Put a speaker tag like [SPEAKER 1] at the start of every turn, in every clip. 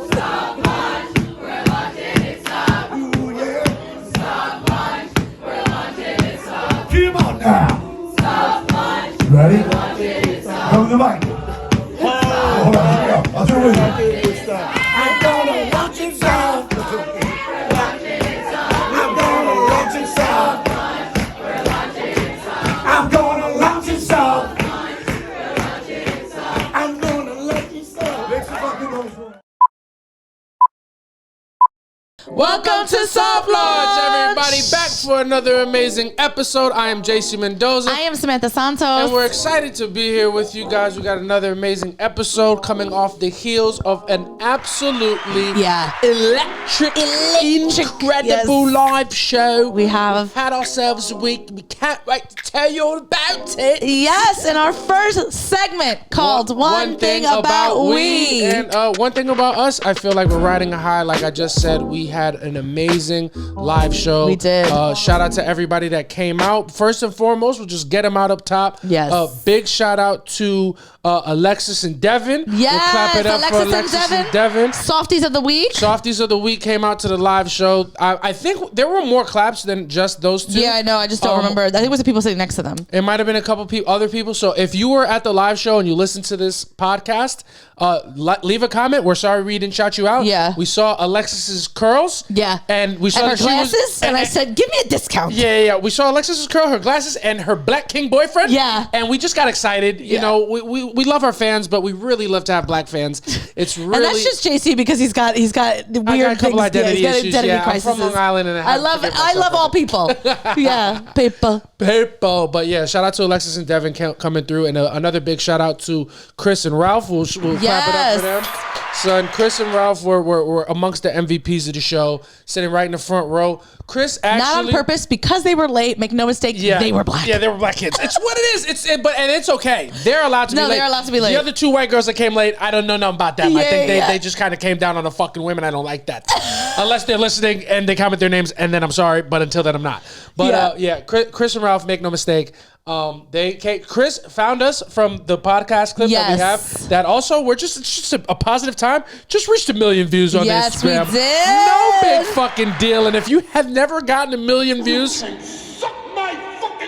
[SPEAKER 1] Stop lunch, we're launching it stop.
[SPEAKER 2] Ooh, yeah.
[SPEAKER 1] Stop lunch, we're launching it stop.
[SPEAKER 2] Come on now.
[SPEAKER 1] Stop lunch,
[SPEAKER 2] Ready?
[SPEAKER 1] launching it stop.
[SPEAKER 2] Come to the mic. Hold on, here we go. I'll do it with you. I'm gonna launch it stop.
[SPEAKER 1] We're launching it stop.
[SPEAKER 2] I'm gonna launch it stop.
[SPEAKER 1] We're launching it stop.
[SPEAKER 2] I'm gonna launch it stop.
[SPEAKER 1] We're launching it stop.
[SPEAKER 2] I'm gonna launch it stop. Make some fucking noise for it.
[SPEAKER 3] Welcome to Soft Launch, everybody. Back for another amazing episode. I am JC Mendoza.
[SPEAKER 4] I am Samantha Santos.
[SPEAKER 3] And we're excited to be here with you guys. We got another amazing episode coming off the heels of an absolutely electric, incredible live show.
[SPEAKER 4] We have
[SPEAKER 3] had ourselves a week. We can't wait to tell you all about it.
[SPEAKER 4] Yes, in our first segment called One Thing About We.
[SPEAKER 3] And one thing about us, I feel like we're riding a high. Like I just said, we had an amazing live show.
[SPEAKER 4] We did.
[SPEAKER 3] Shout out to everybody that came out. First and foremost, we'll just get them out up top.
[SPEAKER 4] Yes.
[SPEAKER 3] Big shout out to Alexis and Devin.
[SPEAKER 4] Yes,
[SPEAKER 3] we'll clap it up for Alexis and Devin.
[SPEAKER 4] Softies of the week.
[SPEAKER 3] Softies of the week came out to the live show. I think there were more claps than just those two.
[SPEAKER 4] Yeah, I know. I just don't remember. I think it was the people sitting next to them.
[SPEAKER 3] It might have been a couple other people. So if you were at the live show and you listened to this podcast, leave a comment. We're sorry we didn't shout you out.
[SPEAKER 4] Yeah.
[SPEAKER 3] We saw Alexis's curls.
[SPEAKER 4] Yeah.
[SPEAKER 3] And we saw
[SPEAKER 4] And her
[SPEAKER 3] that she was-
[SPEAKER 4] glasses. And I said, give me a discount.
[SPEAKER 3] Yeah. We saw Alexis's curl, her glasses, and her Black King boyfriend.
[SPEAKER 4] Yeah.
[SPEAKER 3] And we just got excited. You know, we love our fans, but we really love to have black fans. It's really.
[SPEAKER 4] And that's just JC because he's got the weird
[SPEAKER 3] I got a couple
[SPEAKER 4] things.
[SPEAKER 3] identity
[SPEAKER 4] He's got
[SPEAKER 3] issues.
[SPEAKER 4] identity
[SPEAKER 3] I'm
[SPEAKER 4] crises.
[SPEAKER 3] from Long Island, and
[SPEAKER 4] I love all people. Yeah, people.
[SPEAKER 3] But yeah, shout out to Alexis and Devin coming through, and another big shout out to Chris and Ralph. We'll clap it up for them. Son, Chris and Ralph were amongst the MVPs of the show, sitting right in the front row. Chris actually
[SPEAKER 4] Not on purpose, because they were late. Make no mistake, they were black.
[SPEAKER 3] Yeah, they were black kids. It's what it is. And it's okay. They're allowed to be late.
[SPEAKER 4] No, they're allowed to be late.
[SPEAKER 3] The other two white girls that came late, I don't know nothing about them. I think
[SPEAKER 4] Yeah.
[SPEAKER 3] they just kind of came down on the fucking women. I don't like that. Unless they're listening and they comment their names, and then I'm sorry, but until then I'm not. But Chris and Ralph, make no mistake. Chris found us from the podcast clip that we have. That also it's just a positive time. Just reached 1 million views on Instagram.
[SPEAKER 4] We did.
[SPEAKER 3] No big fucking deal. And if you have never gotten 1 million views,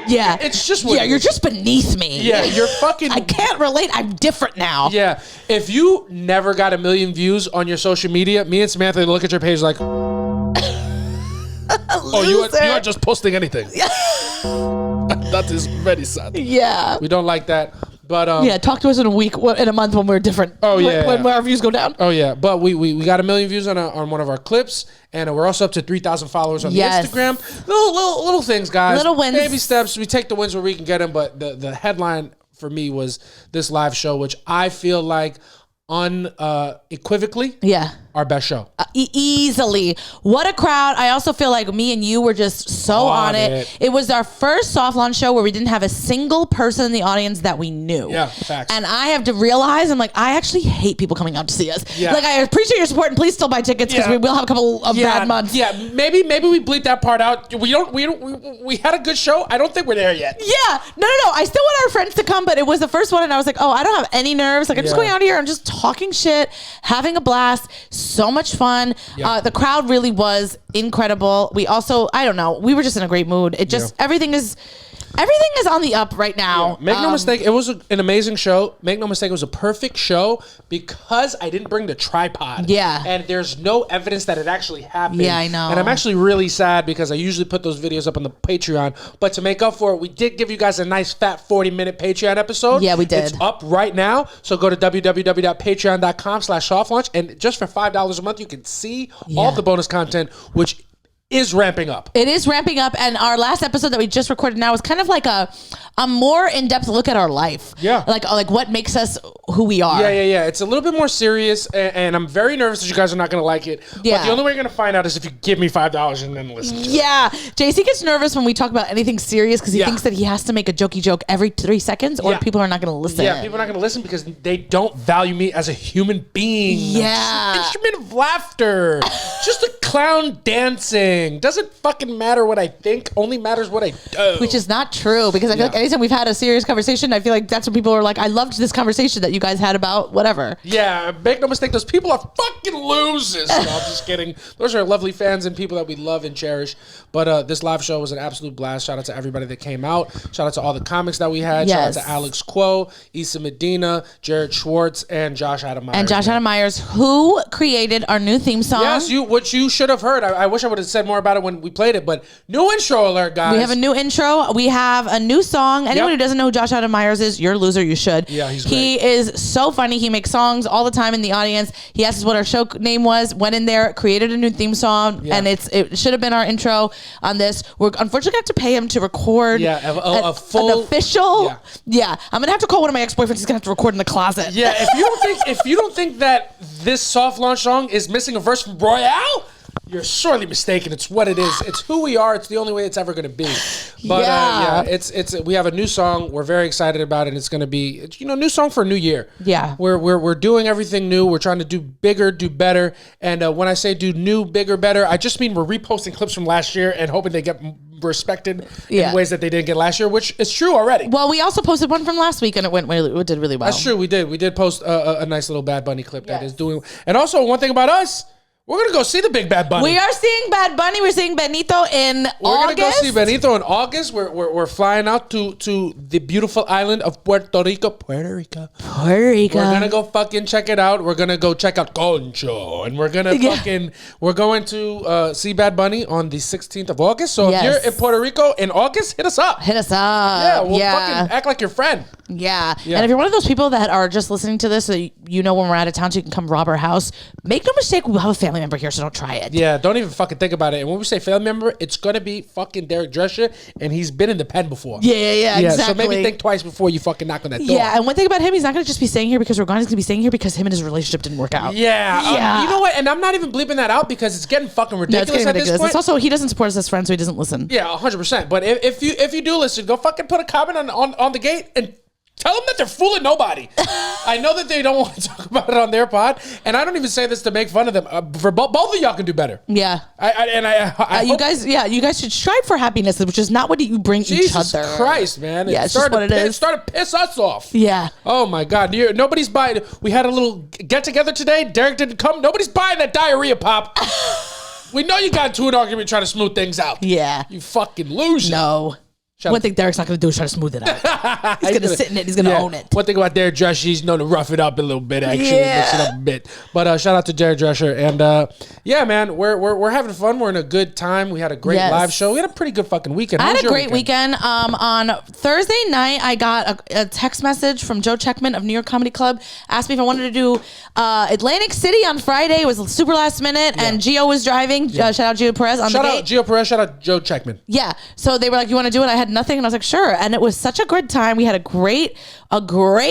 [SPEAKER 4] Yeah.
[SPEAKER 3] it's just what
[SPEAKER 4] you're just beneath me.
[SPEAKER 3] Yeah, you're fucking.
[SPEAKER 4] I can't relate. I'm different now.
[SPEAKER 3] Yeah, if you never got 1 million views on your social media, me and Samantha look at your page like, oh, you are just posting anything. That is very sad.
[SPEAKER 4] Yeah.
[SPEAKER 3] We don't like that. But
[SPEAKER 4] talk to us in a week, in a month when we're different.
[SPEAKER 3] Oh, yeah.
[SPEAKER 4] When our views go down.
[SPEAKER 3] Oh yeah, but we got 1 million views on one of our clips, and we're also up to 3,000 followers on the Instagram. Little things, guys.
[SPEAKER 4] Little wins.
[SPEAKER 3] Baby steps. We take the wins where we can get them. But the headline for me was this live show, which I feel like unequivocally, our best show.
[SPEAKER 4] Easily. What a crowd. I also feel like me and you were just so on it. It was our first soft launch show where we didn't have a single person in the audience that we knew.
[SPEAKER 3] Yeah, facts.
[SPEAKER 4] And I have to realize, I'm like, I actually hate people coming out to see us.
[SPEAKER 3] Yeah.
[SPEAKER 4] Like, I appreciate your support, and please still buy tickets because we will have a couple of bad months.
[SPEAKER 3] Yeah, maybe we bleep that part out. We had a good show. I don't think we're there yet.
[SPEAKER 4] Yeah. No. I still want our friends to come, but it was the first one, and I was like, oh, I don't have any nerves. Like, I'm just going out here and just talking shit, having a blast. So much fun. The crowd really was incredible. We also, I don't know, we were just in a great mood. It just, everything is on the up right now.
[SPEAKER 3] Make no mistake, it was an amazing show. Make no mistake, it was a perfect show because I didn't bring the tripod.
[SPEAKER 4] Yeah.
[SPEAKER 3] And there's no evidence that it actually happened.
[SPEAKER 4] Yeah, I know.
[SPEAKER 3] And I'm actually really sad because I usually put those videos up on the Patreon. But to make up for it, we did give you guys a nice fat 40-minute Patreon episode.
[SPEAKER 4] Yeah, we did.
[SPEAKER 3] It's up right now. So go to www.patreon.com/softlaunch. And just for $5 a month, you can see all the bonus content, which is ramping up.
[SPEAKER 4] It is ramping up, and our last episode that we just recorded now is kind of like a more in-depth look at our life.
[SPEAKER 3] Yeah.
[SPEAKER 4] Like what makes us who we are.
[SPEAKER 3] Yeah. It's a little bit more serious, and I'm very nervous that you guys are not going to like it.
[SPEAKER 4] Yeah.
[SPEAKER 3] But the only way you're going to find out is if you give me $5 and then listen to it.
[SPEAKER 4] Yeah. JC gets nervous when we talk about anything serious because he thinks that he has to make a jokey joke every 3 seconds or people are not going to listen.
[SPEAKER 3] Yeah, people are not going to listen because they don't value me as a human being.
[SPEAKER 4] Yeah.
[SPEAKER 3] Instrument of laughter. Just a clown dancing. anything. Doesn't fucking matter what I think. Only matters what I do.
[SPEAKER 4] Which is not true, because I feel like anytime we've had a serious conversation, I feel like that's when people are like, I loved this conversation that you guys had about whatever.
[SPEAKER 3] Yeah, make no mistake, those people are fucking losers. No, I'm just kidding. Those are lovely fans and people that we love and cherish. But this live show was an absolute blast. Shout out to everybody that came out. Shout out to all the comics that we had.
[SPEAKER 4] Yes.
[SPEAKER 3] Shout out to Alex Quo, Issa Medina, Jared Schwartz, and Josh Adam Myers.
[SPEAKER 4] And Josh Adam Myers, who created our new theme song.
[SPEAKER 3] Yes, which you should have heard. I wish I would have said more about it when we played it, but new intro alert, guys.
[SPEAKER 4] We have a new intro. We have a new song. Anyone who doesn't know who Josh Adam Myers is, you're a loser. You should.
[SPEAKER 3] Yeah, he's
[SPEAKER 4] He
[SPEAKER 3] great.
[SPEAKER 4] is so funny. He makes songs all the time in the audience. He asked us what our show name was, went in there, created a new theme song, and it should have been our intro on this. We're unfortunately going to have to pay him to record
[SPEAKER 3] a full
[SPEAKER 4] an official.
[SPEAKER 3] Yeah.
[SPEAKER 4] I'm going to have to call one of my ex-boyfriends. He's going to have to record in the closet.
[SPEAKER 3] Yeah, if you don't think that this soft launch song is missing a verse from Royale, you're sorely mistaken. It's what it is. It's who we are. It's the only way it's ever going to be. But it's we have a new song. We're very excited about it. It's going to be new song for a new year.
[SPEAKER 4] Yeah.
[SPEAKER 3] We're doing everything new. We're trying to do bigger, do better. And when I say do new, bigger, better, I just mean we're reposting clips from last year and hoping they get respected in ways that they didn't get last year, which is true already.
[SPEAKER 4] Well, we also posted one from last week and it did really well.
[SPEAKER 3] That's true. We did post a nice little Bad Bunny clip that is doing. And also one thing about us, we're going to go see the big Bad Bunny.
[SPEAKER 4] We are seeing Bad Bunny. We're seeing Benito in August.
[SPEAKER 3] We're going to go see Benito in August. We're flying out to the beautiful island of Puerto Rico. Puerto Rico. We're going to go fucking check it out. We're going to go check out Concho. And we're going to we're going to see Bad Bunny on the 16th of August. So if you're in Puerto Rico in August, hit us up.
[SPEAKER 4] Yeah,
[SPEAKER 3] we'll fucking act like your friend.
[SPEAKER 4] Yeah. And if you're one of those people that are just listening to this, so you know when we're out of town, so you can come rob our house, make no mistake, we'll have a family member here, so don't try it.
[SPEAKER 3] Yeah, don't even fucking think about it. And when we say family member, it's going to be fucking Derek Drescher, and he's been in the pen before.
[SPEAKER 4] Yeah, exactly.
[SPEAKER 3] So maybe think twice before you fucking knock on that door.
[SPEAKER 4] Yeah, and one thing about him, he's not going to just be staying here because we're gone. He's going to be staying here because him and his relationship didn't work out.
[SPEAKER 3] Yeah. You know what? And I'm not even bleeping that out because it's getting fucking ridiculous at this point.
[SPEAKER 4] It's also, he doesn't support us as friends, so he doesn't listen.
[SPEAKER 3] Yeah, 100%. But if you do listen, go fucking put a comment on the gate and tell them that they're fooling nobody. I know that they don't want to talk about it on their pod, and I don't even say this to make fun of them. For both of y'all can do better.
[SPEAKER 4] Yeah.
[SPEAKER 3] I
[SPEAKER 4] you guys should strive for happiness, which is not what you bring each other.
[SPEAKER 3] Jesus Christ, man!
[SPEAKER 4] It's just what it is.
[SPEAKER 3] It started to piss us off.
[SPEAKER 4] Yeah.
[SPEAKER 3] Oh my God! Nobody's buying. We had a little get together today. Derek didn't come. Nobody's buying that diarrhea pop. We know you got into an argument trying to smooth things out.
[SPEAKER 4] Yeah.
[SPEAKER 3] You fucking loser.
[SPEAKER 4] No. One thing Derek's not going to do is try to smooth it out. He's going to sit in it. He's going to own it.
[SPEAKER 3] One thing about Derek Drescher, he's known to rough it up a little bit, actually. Mix it up a bit. But shout out to Derek Drescher. And yeah, man, we're having fun. We're in a good time. We had a great live show. We had a pretty good fucking weekend.
[SPEAKER 4] I had a great weekend. On Thursday night, I got a text message from Joe Checkman of New York Comedy Club. Asked me if I wanted to do Atlantic City on Friday. It was super last minute. And Gio was driving. Shout out Gio Perez on the gate.
[SPEAKER 3] Shout out Gio Perez. Shout out Joe Checkman.
[SPEAKER 4] Yeah. So they were like, you want to do it? I had nothing. And I was like, sure. And it was such a good time. We had a great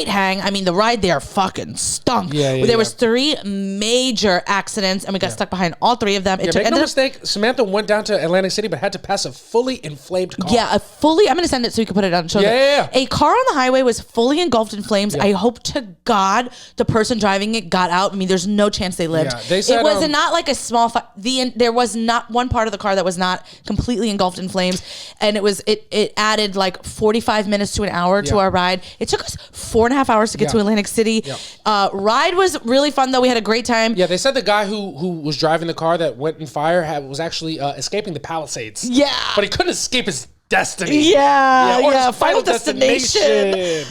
[SPEAKER 4] hang. I mean, the ride there fucking stunk. There was 3 major accidents and we got stuck behind all 3 of them.
[SPEAKER 3] Make no mistake, Samantha went down to Atlantic City but had to pass a fully inflamed car.
[SPEAKER 4] Yeah, I'm going to send it so you can put it on. A car on the highway was fully engulfed in flames. I hope to God the person driving it got out. I mean, there's no chance they lived.
[SPEAKER 3] They said,
[SPEAKER 4] it was not like a small there was not one part of the car that was not completely engulfed in flames. And it added like 45 minutes to an hour to our ride. It took us 4.5 hours to get to Atlantic City. Ride was really fun though. We had a great time.
[SPEAKER 3] Yeah, they said the guy who was driving the car that went in fire was actually escaping the Palisades.
[SPEAKER 4] Yeah.
[SPEAKER 3] But he couldn't escape his destiny.
[SPEAKER 4] Final destination.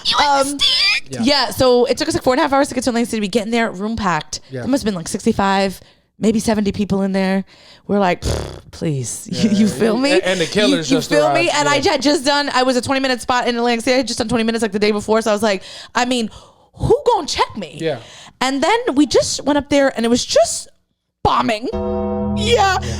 [SPEAKER 4] So it took us like 4.5 hours to get to Atlantic City. We get in there, room packed. There must have been like 65, maybe 70 people in there. We're like, please, you feel me?
[SPEAKER 3] And the killers just
[SPEAKER 4] you feel
[SPEAKER 3] arrived.
[SPEAKER 4] me? And I had just done, I was a 20-minute spot in Atlantic City. I had just done 20 minutes like the day before. So I was like, I mean, who gonna check me?
[SPEAKER 3] Yeah.
[SPEAKER 4] And then we just went up there and it was just bombing.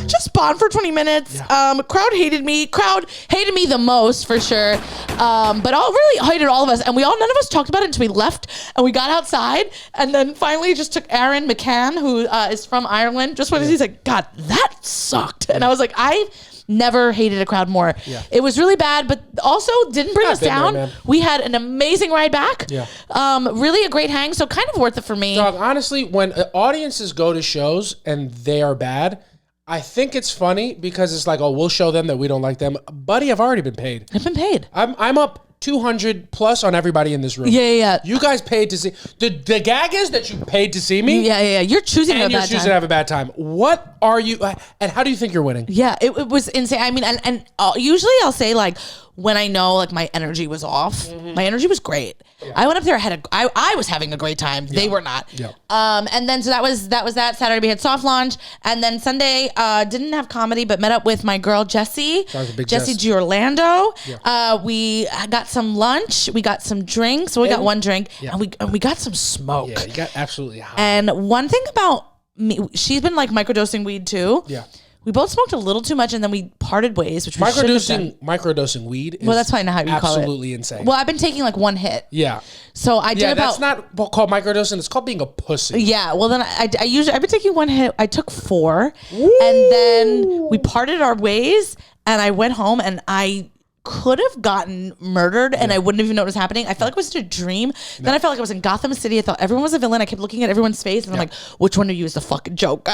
[SPEAKER 4] Just bombed for 20 minutes. Crowd hated me the most for sure. But all really hated all of us. And none of us talked about it until we left and we got outside. And then finally just took Aaron McCann, who is from Ireland. Just when he's like, God, that sucked. And I was like, I never hated a crowd more. It was really bad, but also didn't bring us down. We had an amazing ride back. Really a great hang. So kind of worth it for me.
[SPEAKER 3] Dog, honestly, when audiences go to shows and they are bad, I think it's funny because it's like, oh, we'll show them that we don't like them. Buddy, I've already been paid.
[SPEAKER 4] I've been paid.
[SPEAKER 3] I'm up 200 plus on everybody in this room.
[SPEAKER 4] Yeah.
[SPEAKER 3] You guys paid to see. The gag is that you paid to see me.
[SPEAKER 4] Yeah. You're choosing
[SPEAKER 3] and you're choosing to have a bad time. What are you, and how do you think you're winning?
[SPEAKER 4] Yeah, it was insane. I mean, and usually I'll say like when I know like my energy was off, my energy was great. Yeah. I went up there, I was having a great time. Yeah. They were not.
[SPEAKER 3] Yeah.
[SPEAKER 4] And then so that was that. Saturday we had soft launch, and then Sunday didn't have comedy, but met up with my girl Jessie Giorlando. Yeah. We got some lunch, we got some drinks. So we got one drink, and we got some smoke.
[SPEAKER 3] Yeah, you got absolutely high.
[SPEAKER 4] And one thing about me, she's been like microdosing weed too.
[SPEAKER 3] Yeah.
[SPEAKER 4] We both smoked a little too much, and then we parted ways, which we
[SPEAKER 3] microdosing weed. Is
[SPEAKER 4] that's probably not how you call it.
[SPEAKER 3] Absolutely insane.
[SPEAKER 4] Well, I've been taking like one hit.
[SPEAKER 3] Yeah.
[SPEAKER 4] So I did
[SPEAKER 3] that's not called microdosing. It's called being a pussy.
[SPEAKER 4] Yeah. Well, then I've been taking one hit. I took 4, and then we parted our ways, and I went home, and I could have gotten murdered and I wouldn't even know what was happening. I felt like it was in a dream. Then I felt like I was in Gotham City. I thought everyone was a villain. I kept looking at everyone's face and I'm like, which one of you is the fucking Joker?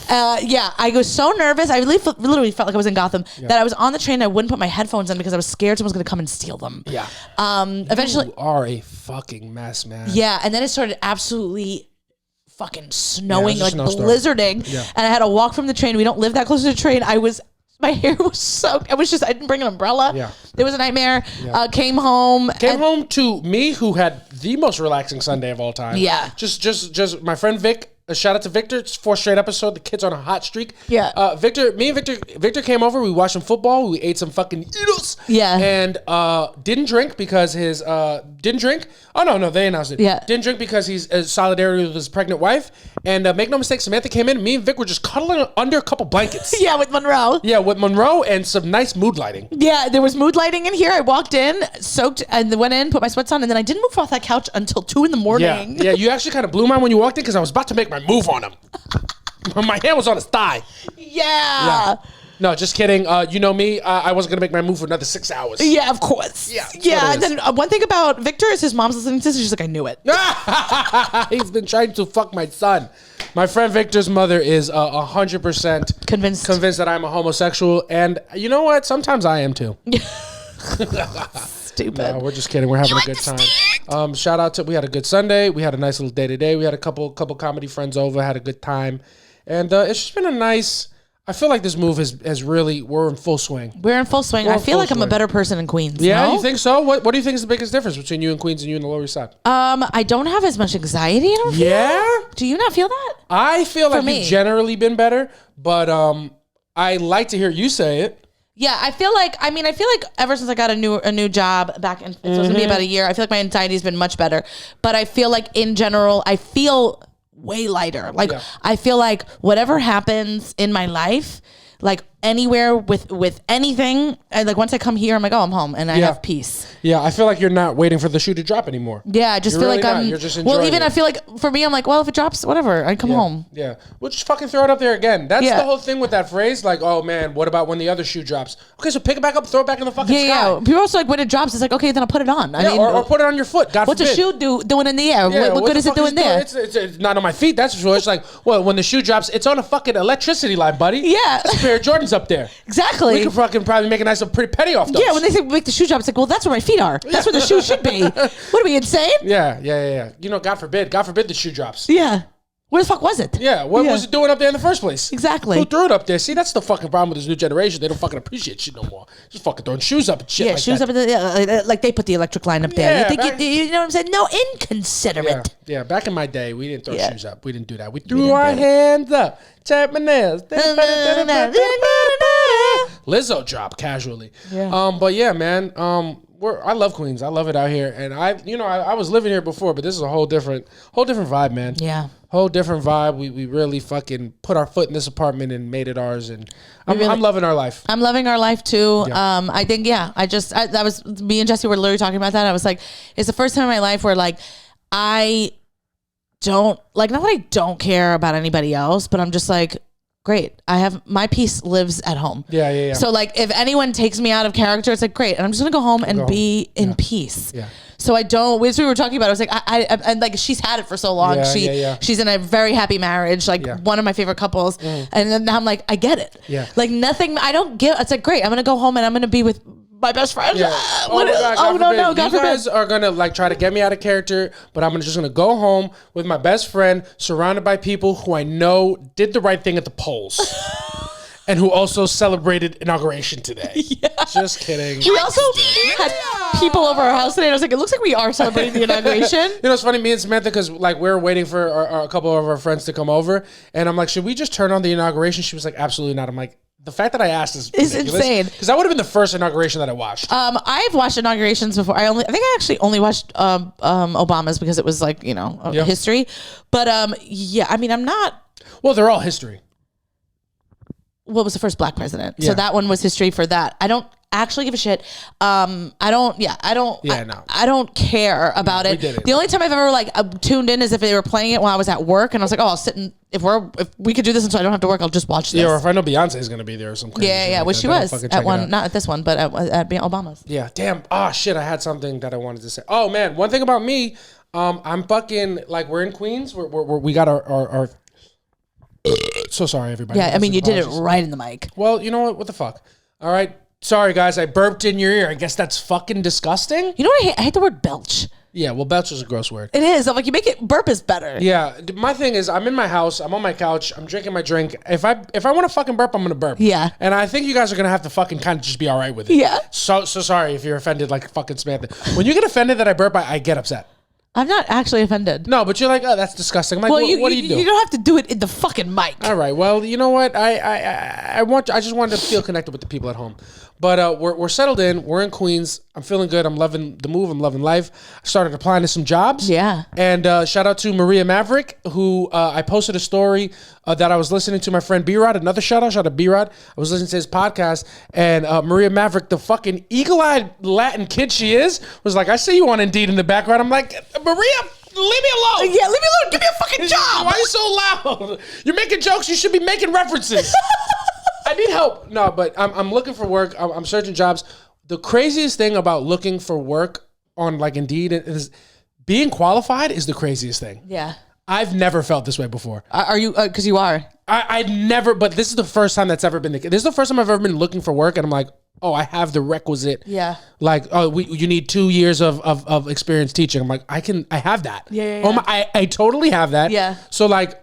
[SPEAKER 4] I was so nervous. I literally felt like I was in Gotham that I was on the train. I wouldn't put my headphones in because I was scared someone was going to come and steal them.
[SPEAKER 3] Yeah.
[SPEAKER 4] Eventually,
[SPEAKER 3] you are a fucking mess, man.
[SPEAKER 4] Yeah. And then it started absolutely fucking snowing, like blizzarding. Yeah. And I had to walk from the train. We don't live that close to the train. My hair was soaked. I didn't bring an umbrella. Yeah. It was a nightmare. Yeah. Came home
[SPEAKER 3] to me, who had the most relaxing Sunday of all time.
[SPEAKER 4] Yeah.
[SPEAKER 3] Just my friend Vic. A shout out to Victor. It's 4 straight episode. The kid's on a hot streak.
[SPEAKER 4] Yeah.
[SPEAKER 3] Victor came over. We watched some football. We ate some fucking noodles.
[SPEAKER 4] Yeah.
[SPEAKER 3] And didn't drink because his didn't drink. Oh no, they announced it.
[SPEAKER 4] Yeah.
[SPEAKER 3] Didn't drink because he's in solidarity with his pregnant wife. And make no mistake, Samantha came in. Me and Vic were just cuddling under a couple blankets.
[SPEAKER 4] Yeah, with Monroe.
[SPEAKER 3] Yeah, with Monroe and some nice mood lighting.
[SPEAKER 4] Yeah, there was mood lighting in here. I walked in, soaked, and went in, put my sweats on, and then I didn't move off that couch until 2 a.m.
[SPEAKER 3] Yeah, you actually kind of blew mine when you walked in because I was about to make my move on him. My hand was on his thigh.
[SPEAKER 4] Yeah.
[SPEAKER 3] No, just kidding. You know me. I wasn't gonna make my move for another 6 hours.
[SPEAKER 4] Yeah, of course. Yeah. And then one thing about Victor is his mom's listening to this. She's like, I knew it.
[SPEAKER 3] He's been trying to fuck my son. My friend Victor's mother is 100% convinced that I'm a homosexual, and you know what? Sometimes I am too.
[SPEAKER 4] Stupid.
[SPEAKER 3] No, we're just kidding. We're having a good time. Shout out to, we had a good Sunday. We had a nice little day today. We had a couple comedy friends over, had a good time. And it's just been a nice, I feel like this move has really, we're in full swing.
[SPEAKER 4] We're in full swing. I feel like I'm a better person in Queens.
[SPEAKER 3] Yeah,
[SPEAKER 4] no?
[SPEAKER 3] You think so? What do you think is the biggest difference between you in Queens and you in the Lower East Side?
[SPEAKER 4] I don't have as much anxiety. I don't feel. Do you not feel that?
[SPEAKER 3] I feel like you've generally been better, but I like to hear you say it.
[SPEAKER 4] Yeah, I feel like ever since I got a new job back in, it's supposed to be about a year, I feel like my anxiety has been much better. But I feel like in general, I feel way lighter. Like I feel like whatever happens in my life, like anywhere with anything, and like once I come here, I'm like, oh, I'm home and I have peace.
[SPEAKER 3] Yeah, I feel like you're not waiting for the shoe to drop anymore.
[SPEAKER 4] Yeah, I just feel like
[SPEAKER 3] you're just enjoying it.
[SPEAKER 4] I feel like for me, I'm like, well, if it drops, whatever, I come home.
[SPEAKER 3] Yeah, we'll just fucking throw it up there again. That's the whole thing with that phrase. Like, oh man, what about when the other shoe drops? Okay, so pick it back up, throw it back in the fucking sky. Yeah.
[SPEAKER 4] People also like when it drops, it's like, okay, then I'll put it on. I mean,
[SPEAKER 3] or put it on your foot. God
[SPEAKER 4] what's
[SPEAKER 3] forbid.
[SPEAKER 4] a shoe doing in the air?
[SPEAKER 3] Yeah,
[SPEAKER 4] what good is it doing there?
[SPEAKER 3] It's not on my feet. That's for sure. It's like, well, when the shoe drops, it's on a fucking electricity line, buddy.
[SPEAKER 4] Yeah,
[SPEAKER 3] there's a pair of Jordans up there.
[SPEAKER 4] Exactly.
[SPEAKER 3] We could fucking probably make a nice little pretty petty off those.
[SPEAKER 4] Yeah, when they say make the shoe drop, it's like, well, that's where my feet are. That's where the shoe should be. What are we, insane?
[SPEAKER 3] Yeah. You know, God forbid the shoe drops.
[SPEAKER 4] Yeah. Where the fuck was it?
[SPEAKER 3] Yeah, what was it doing up there in the first place?
[SPEAKER 4] Exactly.
[SPEAKER 3] Who threw it up there? See, that's the fucking problem with this new generation. They don't fucking appreciate shit no more. Just fucking throwing shoes up and shit like
[SPEAKER 4] shoes
[SPEAKER 3] that.
[SPEAKER 4] Up, like they put the electric line up there. You know what I'm saying? No, inconsiderate.
[SPEAKER 3] Yeah, back in my day, we didn't throw shoes up. We didn't do that. We threw our hands up, tap my nails. Lizzo dropped casually. Yeah. But yeah, man, I love Queens. I love it out here, and I was living here before, but this is a whole different vibe, man.
[SPEAKER 4] Yeah,
[SPEAKER 3] whole different vibe. We really fucking put our foot in this apartment and made it ours, and I'm loving our life. I'm loving our life too. Yeah. I think that was me and Jesse were literally talking about that. I was like, it's the first time in my life where like I don't like, not that I don't care about anybody else, but I'm just like, great. I have my peace lives at home. Yeah. So like if anyone takes me out of character, it's like great. And I'm just gonna go home and be in peace. Yeah.
[SPEAKER 4] So I don't. As we were talking about, I was like, and like she's had it for so long. She's in a very happy marriage, like one of my favorite couples. And then I'm like, I get it.
[SPEAKER 3] Yeah.
[SPEAKER 4] Like nothing. I don't get. It's like great. I'm gonna go home and I'm gonna be with my best friend.
[SPEAKER 3] Yeah.
[SPEAKER 4] God
[SPEAKER 3] you
[SPEAKER 4] forbid.
[SPEAKER 3] guys are gonna like try to get me out of character, but I'm just gonna go home with my best friend, surrounded by people who I know did the right thing at the polls. And who also celebrated inauguration today. Yeah. Just kidding.
[SPEAKER 4] We also had people over our house today. And I was like, it looks like we are celebrating the inauguration.
[SPEAKER 3] You know, it's funny, me and Samantha, because like we were waiting for a couple of our friends to come over. And I'm like, should we just turn on the inauguration? She was like, absolutely not. I'm like, the fact that I asked is
[SPEAKER 4] insane.
[SPEAKER 3] Because that would have been the first inauguration that I watched.
[SPEAKER 4] I've watched inaugurations before. I think I actually only watched Obama's because it was like, you know, history. But yeah, I mean, I'm not.
[SPEAKER 3] Well, they're all history.
[SPEAKER 4] What was the first black president? Yeah. So that one was history for that. I don't actually give a shit. I don't care about it. The only time I've ever like tuned in is if they were playing it while I was at work, and I was like, oh, I'll sit and if we could do this, and so I don't have to work, I'll just watch this.
[SPEAKER 3] Yeah, or if I know Beyonce is gonna be there or something.
[SPEAKER 4] Yeah, which she was at one, not at this one, but at Obama's.
[SPEAKER 3] Yeah, damn. Oh shit, I had something that I wanted to say. Oh man, one thing about me, I'm fucking like we're in Queens. We got our so sorry, everybody.
[SPEAKER 4] Yeah, I mean, you did it right in the mic.
[SPEAKER 3] Well, you know what? What the fuck? All right. Sorry, guys. I burped in your ear. I guess that's fucking disgusting.
[SPEAKER 4] You know what I hate? I hate the word belch.
[SPEAKER 3] Yeah, well, belch is a gross word.
[SPEAKER 4] It is. I'm like, you make it burp is better.
[SPEAKER 3] Yeah. My thing is, I'm in my house. I'm on my couch. I'm drinking my drink. If I want to fucking burp, I'm going to burp.
[SPEAKER 4] Yeah.
[SPEAKER 3] And I think you guys are going to have to fucking kind of just be all right with it.
[SPEAKER 4] Yeah.
[SPEAKER 3] So sorry if you're offended like fucking Samantha. When you get offended that I burp, I get upset.
[SPEAKER 4] I'm not actually offended.
[SPEAKER 3] No, but you're like, oh, that's disgusting. I'm like, well, what do you do?
[SPEAKER 4] You don't have to do it in the fucking mic.
[SPEAKER 3] All right. Well, you know what? I just wanted to feel connected with the people at home. But we're settled in. We're in Queens. I'm feeling good. I'm loving the move. I'm loving life. I started applying to some jobs.
[SPEAKER 4] Yeah.
[SPEAKER 3] And shout out to Maria Maverick, who I posted a story that I was listening to my friend B-Rod. Another shout out to B-Rod. I was listening to his podcast. And Maria Maverick, the fucking eagle-eyed Latin kid she is, was like, I see you on Indeed in the background. I'm like, Maria, leave me alone.
[SPEAKER 4] Yeah, leave me alone. Give me a fucking job.
[SPEAKER 3] Why are you so loud? You're making jokes. You should be making references. I need help. No, but I'm looking for work. I'm searching jobs. The craziest thing about looking for work on like Indeed is being qualified is the craziest thing.
[SPEAKER 4] Yeah.
[SPEAKER 3] I've never felt this way before.
[SPEAKER 4] Are you? Because you are.
[SPEAKER 3] I'd never, but this is the first time that's ever been the case. This is the first time I've ever been looking for work and I'm like, oh, I have the requisite.
[SPEAKER 4] Yeah.
[SPEAKER 3] Like, oh, you need 2 years of experience teaching. I'm like, I have that.
[SPEAKER 4] Yeah.
[SPEAKER 3] Oh my, I totally have that.
[SPEAKER 4] Yeah.
[SPEAKER 3] So like,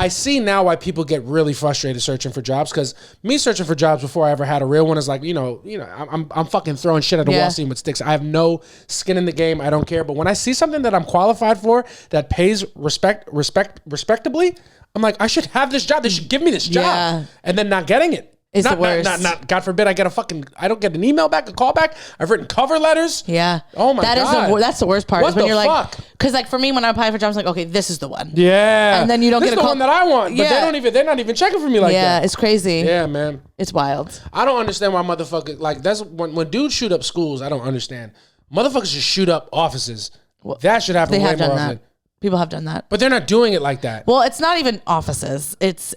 [SPEAKER 3] I see now why people get really frustrated searching for jobs, because me searching for jobs before I ever had a real one is like, I'm fucking throwing shit at the wall, seeing what sticks. I have no skin in the game. I don't care. But when I see something that I'm qualified for that pays respectably, I'm like, I should have this job. They should give me this job.
[SPEAKER 4] Yeah.
[SPEAKER 3] And then not getting it.
[SPEAKER 4] It's the worst.
[SPEAKER 3] Not, God forbid, I don't get an email back, a call back. I've written cover letters.
[SPEAKER 4] Yeah.
[SPEAKER 3] Oh my God.
[SPEAKER 4] That's the worst part.
[SPEAKER 3] What
[SPEAKER 4] is when
[SPEAKER 3] the
[SPEAKER 4] you're
[SPEAKER 3] fuck?
[SPEAKER 4] like, because like for me, when I apply for jobs, I'm like, okay, this is the one.
[SPEAKER 3] Yeah.
[SPEAKER 4] And then you don't
[SPEAKER 3] this
[SPEAKER 4] get a call.
[SPEAKER 3] This is the one that I want. But they're not even checking for me like that.
[SPEAKER 4] Yeah, it's crazy.
[SPEAKER 3] Yeah, man.
[SPEAKER 4] It's wild.
[SPEAKER 3] I don't understand why motherfuckers, like, that's when dudes shoot up schools, I don't understand. Motherfuckers just shoot up offices. That should happen way more often.
[SPEAKER 4] People have done that.
[SPEAKER 3] But they're not doing it like that.
[SPEAKER 4] Well, it's not even offices. It's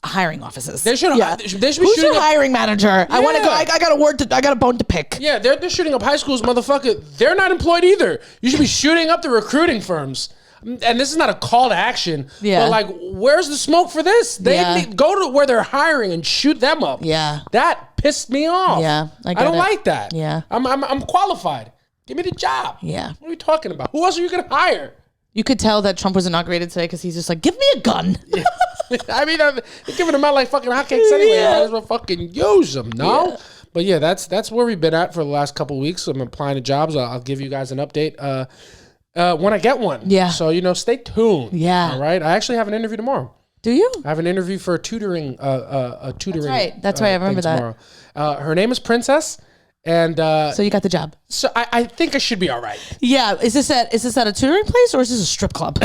[SPEAKER 4] hiring offices.
[SPEAKER 3] They should be
[SPEAKER 4] Who's
[SPEAKER 3] shooting
[SPEAKER 4] your
[SPEAKER 3] up
[SPEAKER 4] hiring manager? Yeah. I want to go. I got a bone to pick.
[SPEAKER 3] Yeah, they're shooting up high schools, motherfucker. They're not employed either. You should be shooting up the recruiting firms. And this is not a call to action. Yeah. But like, where's the smoke for this? They go to where they're hiring and shoot them up.
[SPEAKER 4] Yeah.
[SPEAKER 3] That pissed me off.
[SPEAKER 4] Yeah. I don't
[SPEAKER 3] like that.
[SPEAKER 4] Yeah.
[SPEAKER 3] I'm qualified. Give me the job.
[SPEAKER 4] Yeah.
[SPEAKER 3] What are we talking about? Who else are you gonna hire?
[SPEAKER 4] You could tell that Trump was inaugurated today because he's just like, give me a gun.
[SPEAKER 3] Yeah. I mean, they're giving them out like fucking hotcakes anyway. I might as well fucking use them, no? Yeah. But yeah, that's where we've been at for the last couple of weeks. I'm applying to jobs. I'll give you guys an update when I get one.
[SPEAKER 4] Yeah.
[SPEAKER 3] So, stay tuned.
[SPEAKER 4] Yeah.
[SPEAKER 3] All right? I actually have an interview tomorrow.
[SPEAKER 4] Do you?
[SPEAKER 3] I have an interview for a tutoring. That's
[SPEAKER 4] right. That's right. I remember that.
[SPEAKER 3] Her name is Princess. And
[SPEAKER 4] so you got the job.
[SPEAKER 3] So I think I should be all right.
[SPEAKER 4] Yeah. Is this at a tutoring place or is this a strip club?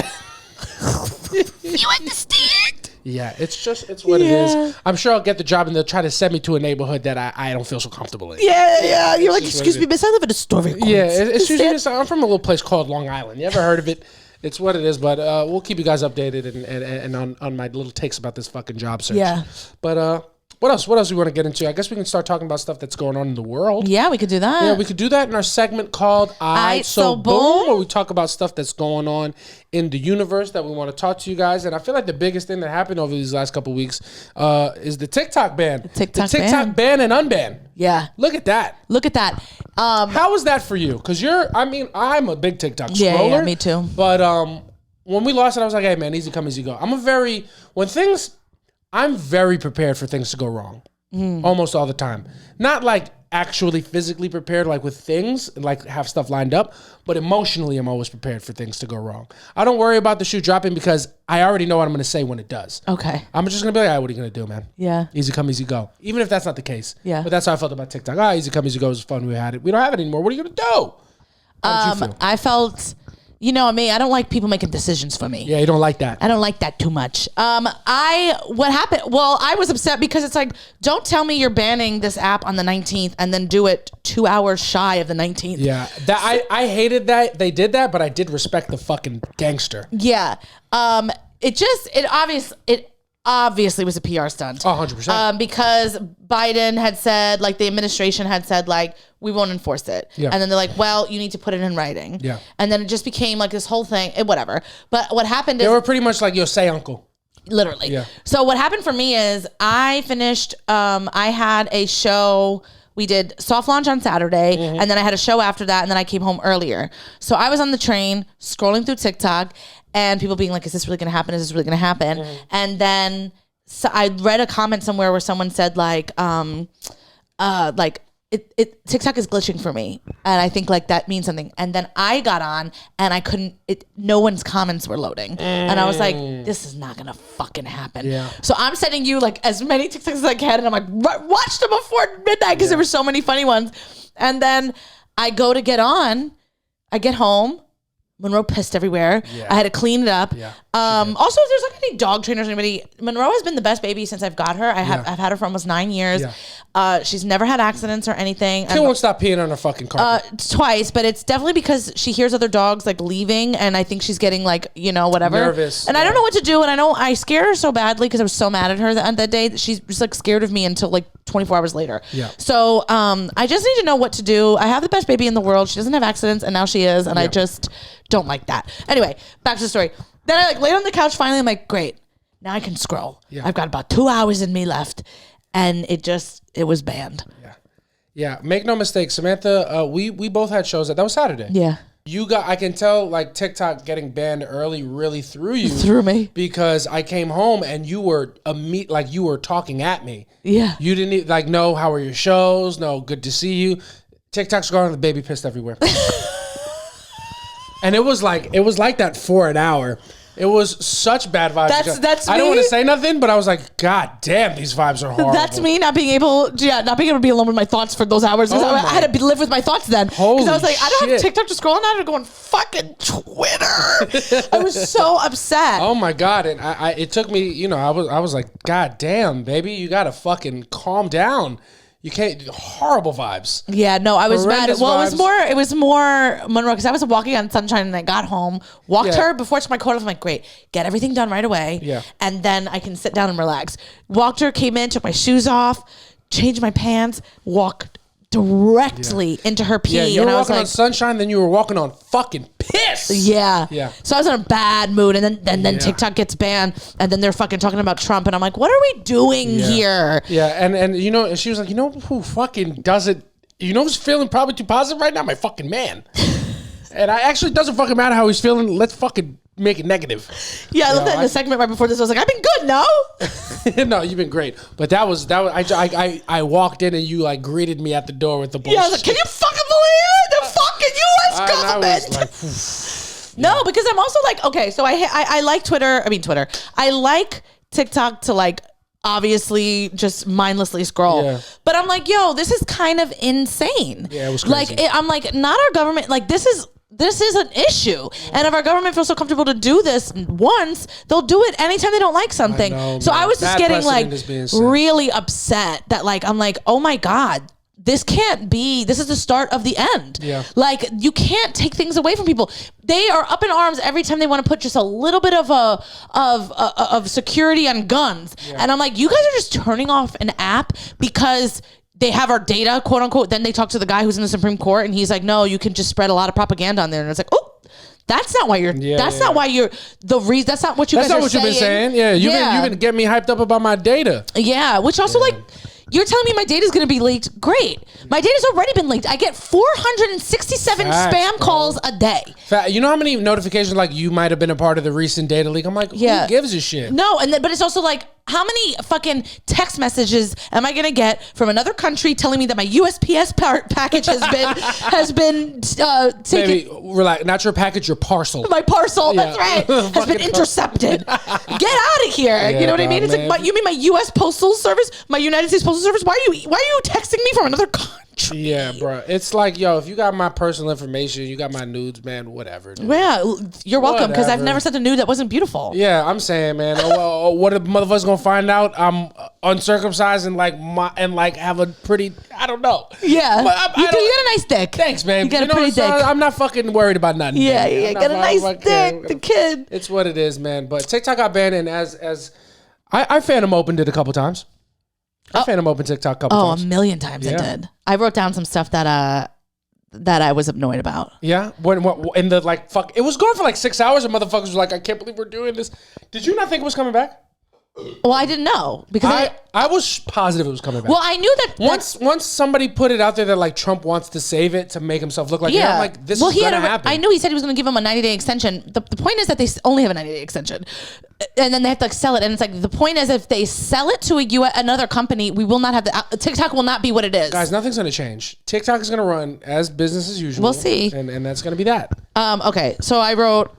[SPEAKER 4] You understand?
[SPEAKER 3] Yeah, it's what it is. I'm sure I'll get the job and they'll try to send me to a neighborhood that I don't feel so comfortable in.
[SPEAKER 4] Yeah. You're like, excuse me, miss, I live in Astoria, Queens.
[SPEAKER 3] Yeah, excuse me, miss, I'm from a little place called Long Island. You ever heard of it? It's what it is, but we'll keep you guys updated and on my little takes about this fucking job search.
[SPEAKER 4] Yeah.
[SPEAKER 3] But What else? What else we want to get into? I guess we can start talking about stuff that's going on in the world.
[SPEAKER 4] Yeah, we could do that.
[SPEAKER 3] Yeah, we could do that in our segment called I So Boom, where we talk about stuff that's going on in the universe that we want to talk to you guys. And I feel like the biggest thing that happened over these last couple of weeks is the TikTok ban. The TikTok ban and unban.
[SPEAKER 4] Yeah.
[SPEAKER 3] Look at that.
[SPEAKER 4] Look at that.
[SPEAKER 3] How was that for you? Because I'm a big TikTok scroller.
[SPEAKER 4] Yeah, me too.
[SPEAKER 3] But when we lost it, I was like, hey, man, easy come, easy go. I'm very prepared for things to go wrong. Almost all the time. Not like actually physically prepared, like with things, and like have stuff lined up, but emotionally, I'm always prepared for things to go wrong. I don't worry about the shoe dropping because I already know what I'm going to say when it does.
[SPEAKER 4] Okay.
[SPEAKER 3] I'm just going to be like, all right, what are you going to do, man?
[SPEAKER 4] Yeah.
[SPEAKER 3] Easy come, easy go. Even if that's not the case.
[SPEAKER 4] Yeah.
[SPEAKER 3] But that's how I felt about TikTok. Easy come, easy go. It was fun. We had it. We don't have it anymore. What are you going to do? How did you feel?
[SPEAKER 4] I felt... You know me, I don't like people making decisions for me.
[SPEAKER 3] Yeah, you don't like that.
[SPEAKER 4] I don't like that too much. What happened? Well, I was upset because it's like, don't tell me you're banning this app on the 19th and then do it 2 hours shy of the 19th.
[SPEAKER 3] Yeah, I hated that they did that, but I did respect the fucking gangster.
[SPEAKER 4] Yeah. It obviously was a PR stunt.
[SPEAKER 3] 100%.
[SPEAKER 4] Because Biden had said, like the administration had said, like, we won't enforce it.
[SPEAKER 3] Yeah.
[SPEAKER 4] And then they're like, well, you need to put it in writing.
[SPEAKER 3] Yeah.
[SPEAKER 4] And then it just became like this whole thing, whatever. But what happened is...
[SPEAKER 3] They were pretty much like, yo, say uncle.
[SPEAKER 4] Literally.
[SPEAKER 3] Yeah.
[SPEAKER 4] So what happened for me is I finished, I had a show... We did soft launch on Saturday, and then I had a show after that, and then I came home earlier. So I was on the train, scrolling through TikTok, and people being like, is this really going to happen? Is this really going to happen? And then I read a comment somewhere where someone said, TikTok is glitching for me. And I think like that means something. And then I got on and I couldn't, no one's comments were loading. And I was like, this is not gonna fucking happen.
[SPEAKER 3] Yeah.
[SPEAKER 4] So I'm sending you like as many TikToks as I can. And I'm like, watch them before midnight because there were so many funny ones. And then I go to get on, I get home. Monroe pissed everywhere. Yeah. I had to clean it up. Yeah, also, if there's like any dog trainers or anybody, Monroe has been the best baby since I've got her. I've had her for almost 9 years. Yeah. She's never had accidents or anything.
[SPEAKER 3] She won't stop peeing on her fucking carpet.
[SPEAKER 4] Twice, but it's definitely because she hears other dogs like leaving, and I think she's getting like, whatever.
[SPEAKER 3] Nervous.
[SPEAKER 4] And I don't know what to do, and I know I scared her so badly because I was so mad at her that day that she's just like scared of me until like 24 hours later. Yeah. So I just need to know what to do. I have the best baby in the world. She doesn't have accidents, and now she is, and I just don't like that. Anyway, back to the story. Then I like laid on the couch finally. I'm like, great. Now I can scroll. Yeah. I've got about 2 hours in me left. And it was banned. Yeah.
[SPEAKER 3] Yeah. Make no mistake, Samantha, we both had shows that was Saturday.
[SPEAKER 4] Yeah.
[SPEAKER 3] I can tell like TikTok getting banned early really threw you.
[SPEAKER 4] Threw me.
[SPEAKER 3] Because I came home and you were you were talking at me.
[SPEAKER 4] Yeah.
[SPEAKER 3] You didn't like know how are your shows? No, good to see you. TikTok's gone, the baby pissed everywhere. And it was like that for an hour. It was such bad vibes.
[SPEAKER 4] That's
[SPEAKER 3] I
[SPEAKER 4] me.
[SPEAKER 3] don't want to say nothing, but I was like, God damn, these vibes are horrible.
[SPEAKER 4] That's me not being able to be alone with my thoughts for those hours. I had to live with my thoughts then.
[SPEAKER 3] Because
[SPEAKER 4] I was like, I don't have TikTok to scroll on. I'm going fucking Twitter. I was so upset.
[SPEAKER 3] Oh my God. And it took me, I was like, God damn, baby, you gotta fucking calm down. You can't, horrible vibes.
[SPEAKER 4] Yeah, no, I was
[SPEAKER 3] Horrendous
[SPEAKER 4] mad. Well,
[SPEAKER 3] vibes.
[SPEAKER 4] it was more Monroe because I was walking on Sunshine and I got home, walked her before it's my quota. I'm like, great, get everything done right away. Yeah. And then I can sit down and relax. Walked her, came in, took my shoes off, changed my pants, walked directly into her pee.
[SPEAKER 3] Yeah, you were
[SPEAKER 4] and I was
[SPEAKER 3] walking
[SPEAKER 4] like,
[SPEAKER 3] on Sunshine, then you were walking on fucking piss.
[SPEAKER 4] Yeah.
[SPEAKER 3] Yeah.
[SPEAKER 4] So I was in a bad mood, and then TikTok gets banned, and then they're fucking talking about Trump, and I'm like, what are we doing here?
[SPEAKER 3] Yeah, and she was like, who fucking does it? Who's feeling probably too positive right now? My fucking man. And I actually doesn't fucking matter how he's feeling. Let's fucking make it negative.
[SPEAKER 4] Yeah, I love that in the segment right before this. I was like, I've been good, no?
[SPEAKER 3] No, you've been great. But that was I walked in and you like greeted me at the door with the bullshit.
[SPEAKER 4] Yeah, I was like, can you fucking believe it? The fucking U.S. government.
[SPEAKER 3] I was like,
[SPEAKER 4] no, because I'm also like, okay, so I like Twitter. I like TikTok to like obviously just mindlessly scroll. Yeah. But I'm like, yo, this is kind of insane.
[SPEAKER 3] Yeah, it was crazy.
[SPEAKER 4] Like, I'm like, not our government. Like, this is an issue. And if our government feels so comfortable to do this once, they'll do it anytime they don't like something. I was just getting like really upset that like, I'm like, oh my God, this can't be, this is the start of the end.
[SPEAKER 3] Yeah.
[SPEAKER 4] Like, you can't take things away from people. They are up in arms every time they want to put just a little bit of security on guns. Yeah. And I'm like, you guys are just turning off an app because they have our data, quote unquote. Then they talk to the guy who's in the Supreme Court and he's like, no, you can just spread a lot of propaganda on there. And it's like, oh, that's not why you're. Not why you're the reason. That's not what you. That's guys not what
[SPEAKER 3] you've been saying. Yeah, you've been getting me hyped up about my data.
[SPEAKER 4] Yeah, which also like. You're telling me my data's going to be leaked? Great. My data's already been leaked. I get 467 spam calls a day.
[SPEAKER 3] You know how many notifications like you might have been a part of the recent data leak? I'm like, who gives a shit?
[SPEAKER 4] No, but it's also like, how many fucking text messages am I going to get from another country telling me that my USPS package has been taken?
[SPEAKER 3] Baby, relax. Not your package, your parcel.
[SPEAKER 4] My parcel, that's right, has been intercepted. Get out of here. You know what I mean? It's like, you mean my U.S. Postal Service, my United States Postal Service? Why are you texting me from another country?
[SPEAKER 3] Yeah, bro. It's like, yo, if you got my personal information, you got my nudes, man, whatever. Dude.
[SPEAKER 4] Yeah, you're welcome, because I've never sent a nude that wasn't beautiful.
[SPEAKER 3] Yeah, I'm saying, man. What if motherfuckers gonna find out I'm uncircumcised and like have a pretty, I don't know.
[SPEAKER 4] Yeah, but you got a nice dick.
[SPEAKER 3] Thanks, man.
[SPEAKER 4] You got a pretty dick.
[SPEAKER 3] I'm not fucking worried about nothing.
[SPEAKER 4] Yeah, you got a nice dick. The kid.
[SPEAKER 3] It's what it is, man. But TikTok got banned, and as I Phantom opened it a couple times. I Phantom opened TikTok a couple times.
[SPEAKER 4] A million times I did. I wrote down some stuff that I was annoyed about.
[SPEAKER 3] Yeah? In the like, fuck, it was going for like 6 hours and motherfuckers were like, I can't believe we're doing this. Did you not think it was coming back?
[SPEAKER 4] Well, I didn't know because
[SPEAKER 3] I was positive it was coming back.
[SPEAKER 4] Well, I knew that
[SPEAKER 3] once somebody put it out there that like Trump wants to save it to make himself look like I'm like, this is gonna happen.
[SPEAKER 4] I knew he said he was gonna give him a 90-day extension. The point is that they only have a 90-day extension, and then they have to like sell it. And it's like the point is if they sell it to another company, we will not have TikTok will not be what it is.
[SPEAKER 3] Guys, nothing's gonna change. TikTok is gonna run as business as usual.
[SPEAKER 4] We'll see,
[SPEAKER 3] and that's gonna be that.
[SPEAKER 4] Okay, so I wrote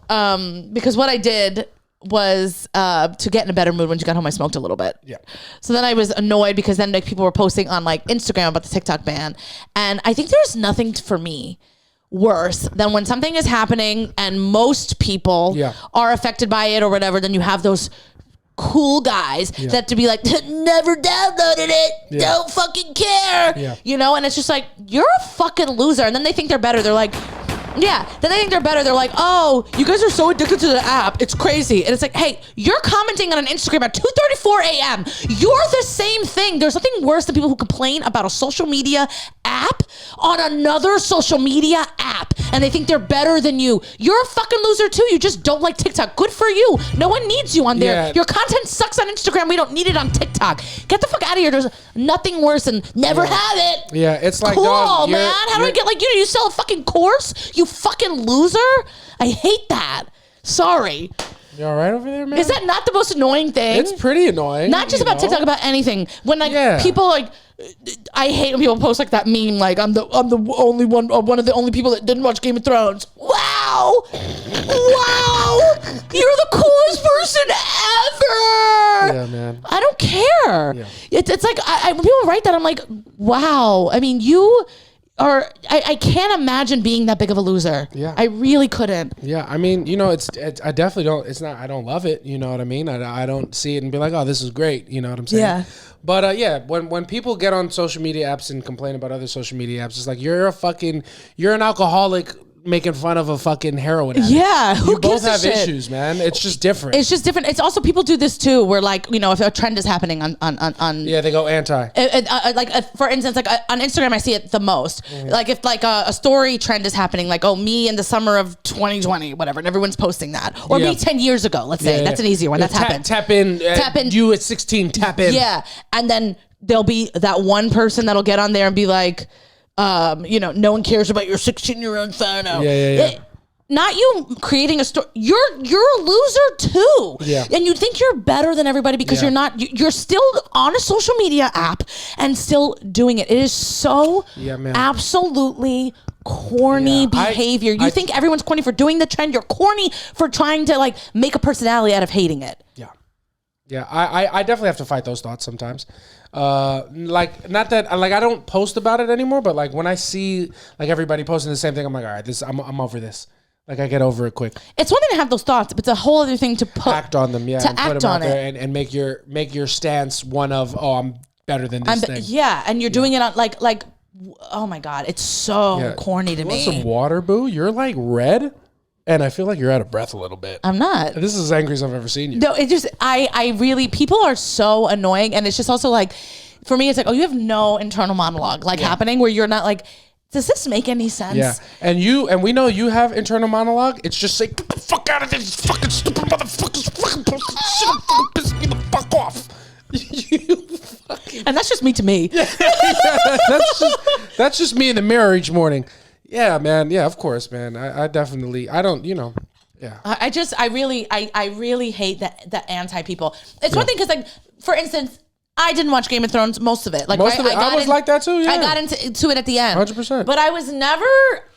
[SPEAKER 4] because what I did was to get in a better mood. When you got home, I smoked a little bit.
[SPEAKER 3] Yeah.
[SPEAKER 4] So then I was annoyed because then like people were posting on like Instagram about the TikTok ban, and I think there's nothing for me worse than when something is happening and most people are affected by it or whatever. Then you have those cool guys that to be like, never downloaded it, don't fucking care, you know. And it's just like, you're a fucking loser. And then they think they're better. They're like. Yeah, then they think they're better. They're like, oh, you guys are so addicted to the app. It's crazy. And it's like, hey, you're commenting on an Instagram at 2:34 a.m. You're the same thing. There's nothing worse than people who complain about a social media app on another social media app. And they think they're better than you. You're a fucking loser too. You just don't like TikTok. Good for you. No one needs you on there. Yeah. Your content sucks on Instagram. We don't need it on TikTok. Get the fuck out of here. There's nothing worse than never have it.
[SPEAKER 3] Yeah, it's like,
[SPEAKER 4] cool, dog, man. How do I get like you? You sell a fucking course? You fucking loser. I hate that. Sorry.
[SPEAKER 3] You all right over there, man?
[SPEAKER 4] Is that not the most annoying thing?
[SPEAKER 3] It's pretty annoying.
[SPEAKER 4] Not just about TikTok, about anything. When like people like, I hate when people post like that meme, like I'm the only one of the only people that didn't watch Game of Thrones. Wow, wow, you're the coolest person ever.
[SPEAKER 3] Yeah, man.
[SPEAKER 4] I don't care. Yeah. It's like when people write that, I'm like, wow. I mean, you. Or I can't imagine being that big of a loser. Yeah, I really couldn't.
[SPEAKER 3] Yeah, I mean, you know, I definitely don't. It's not. I don't love it. You know what I mean? I don't see it and be like, oh, this is great. You know what I'm saying?
[SPEAKER 4] Yeah.
[SPEAKER 3] But when people get on social media apps and complain about other social media apps, it's like you're an alcoholic making fun of a fucking heroin addict.
[SPEAKER 4] Yeah, who
[SPEAKER 3] you both
[SPEAKER 4] gives a
[SPEAKER 3] have
[SPEAKER 4] shit?
[SPEAKER 3] issues, man. It's just different.
[SPEAKER 4] It's also people do this too, where like, you know, if a trend is happening on
[SPEAKER 3] yeah, they go anti.
[SPEAKER 4] For instance, like on Instagram, I see it the most. Mm-hmm. Like if like a story trend is happening, like me in the summer of 2020, whatever, and everyone's posting that, or me 10 years ago. Let's say that's an easier one. That's happened.
[SPEAKER 3] Tap in. You at 16. Tap in.
[SPEAKER 4] Yeah, and then there'll be that one person that'll get on there and be like. You know, no one cares about your 16-year-old photo.
[SPEAKER 3] Yeah.
[SPEAKER 4] Not you creating a story. You're a loser too. Yeah. And you think you're better than everybody because you're not. You're still on a social media app and still doing it. It is so absolutely corny behavior. You think everyone's corny for doing the trend. You're corny for trying to like make a personality out of hating it.
[SPEAKER 3] Yeah. Yeah, I definitely have to fight those thoughts sometimes. Like not that like I don't post about it anymore, but like when I see like everybody posting the same thing, I'm like, all right, I'm over this. Like I get over it quick.
[SPEAKER 4] It's one thing to have those thoughts, but it's a whole other thing to
[SPEAKER 3] act on them. Yeah,
[SPEAKER 4] to
[SPEAKER 3] and
[SPEAKER 4] act
[SPEAKER 3] put them
[SPEAKER 4] on
[SPEAKER 3] out there
[SPEAKER 4] it
[SPEAKER 3] and make your stance one of I'm better than this thing.
[SPEAKER 4] Yeah, and you're doing it on like oh my God, it's so corny to
[SPEAKER 3] Want
[SPEAKER 4] me.
[SPEAKER 3] some water, boo? You're like red, and I feel like you're out of breath a little bit.
[SPEAKER 4] I'm not.
[SPEAKER 3] This is as angry as I've ever seen you.
[SPEAKER 4] No, it just, I really, people are so annoying. And it's just also like, for me, it's like, oh, you have no internal monologue happening where you're not like, does this make any sense?
[SPEAKER 3] Yeah, and we know you have internal monologue. It's just like, get the fuck out of there, these fucking stupid motherfuckers, fucking shit, I'm fucking pissing me the fuck off. You fucking.
[SPEAKER 4] And that's just me to me.
[SPEAKER 3] That's just me in the mirror each morning. Yeah, man. Yeah, of course, man. I definitely, I don't, yeah.
[SPEAKER 4] I really hate the anti people. It's one thing because, like, for instance, I didn't watch Game of Thrones, most of it. Like,
[SPEAKER 3] I was like that too. Yeah,
[SPEAKER 4] I got into it at the end,
[SPEAKER 3] 100%.
[SPEAKER 4] But I was never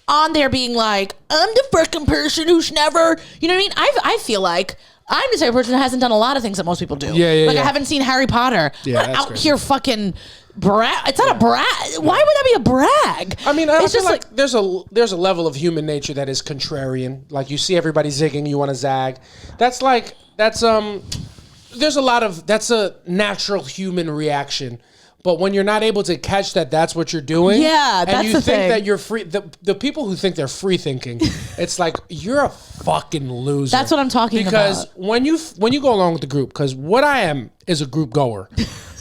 [SPEAKER 4] on there being like, I'm the freaking person who's never, you know what I mean? I feel like I'm the type of person that hasn't done a lot of things that most people do.
[SPEAKER 3] Yeah.
[SPEAKER 4] Like, I haven't seen Harry Potter.
[SPEAKER 3] Yeah,
[SPEAKER 4] I'm not out here fucking brag. It's not a brag. Why would that be a brag?
[SPEAKER 3] I mean, I feel like there's a level of human nature that is contrarian. Like, you see everybody zigging, you want to zag. That's a natural human reaction. But when you're not able to catch that's what you're doing.
[SPEAKER 4] Yeah,
[SPEAKER 3] and
[SPEAKER 4] that's
[SPEAKER 3] you
[SPEAKER 4] the
[SPEAKER 3] think
[SPEAKER 4] thing.
[SPEAKER 3] that you're free. The people who think they're free thinking, it's like, you're a fucking loser.
[SPEAKER 4] That's what I'm talking
[SPEAKER 3] because
[SPEAKER 4] about.
[SPEAKER 3] when you go along with the group, because what I am is a group goer.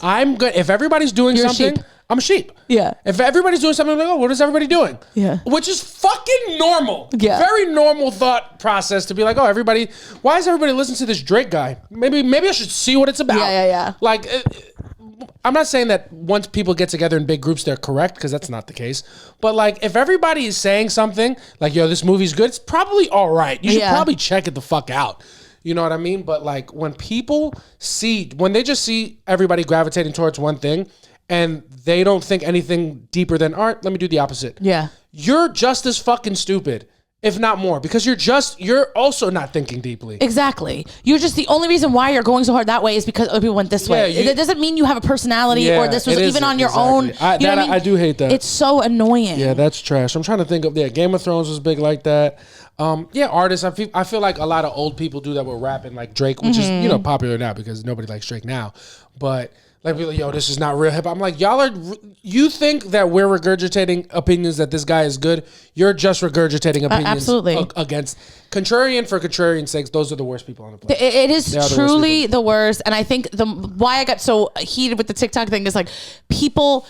[SPEAKER 3] I'm good. If everybody's doing
[SPEAKER 4] You're a
[SPEAKER 3] something,
[SPEAKER 4] sheep.
[SPEAKER 3] I'm a sheep.
[SPEAKER 4] Yeah.
[SPEAKER 3] If everybody's doing something, I'm like, oh, what is everybody doing?
[SPEAKER 4] Yeah.
[SPEAKER 3] Which is fucking normal.
[SPEAKER 4] Yeah.
[SPEAKER 3] Very normal thought process to be like, oh, everybody, why is everybody listening to this Drake guy? Maybe I should see what it's about.
[SPEAKER 4] Yeah.
[SPEAKER 3] Like, I'm not saying that once people get together in big groups, they're correct, because that's not the case. But, like, if everybody is saying something like, yo, this movie's good, it's probably all right. You should probably check it the fuck out. You know what I mean? But, like, when they just see everybody gravitating towards one thing and they don't think anything deeper than, all right, let me do the opposite.
[SPEAKER 4] Yeah.
[SPEAKER 3] You're just as fucking stupid, if not more, because you're also not thinking deeply.
[SPEAKER 4] Exactly. You're just, the only reason why you're going so hard that way is because other people went this way. It doesn't mean you have a personality or this was even on your own. You know what I mean?
[SPEAKER 3] I do hate that.
[SPEAKER 4] It's so annoying.
[SPEAKER 3] Yeah, that's trash. I'm trying to think of, Game of Thrones was big like that. Artists. I feel like a lot of old people do that with rapping, like Drake, which is popular now because nobody likes Drake now. But like, people, yo, this is not real hip hop. I'm like, you think that we're regurgitating opinions that this guy is good? You're just regurgitating opinions
[SPEAKER 4] absolutely.
[SPEAKER 3] Against contrarian for contrarian's sakes. Those are the worst people on the planet.
[SPEAKER 4] It is truly the worst. And I think why I got so heated with the TikTok thing is like people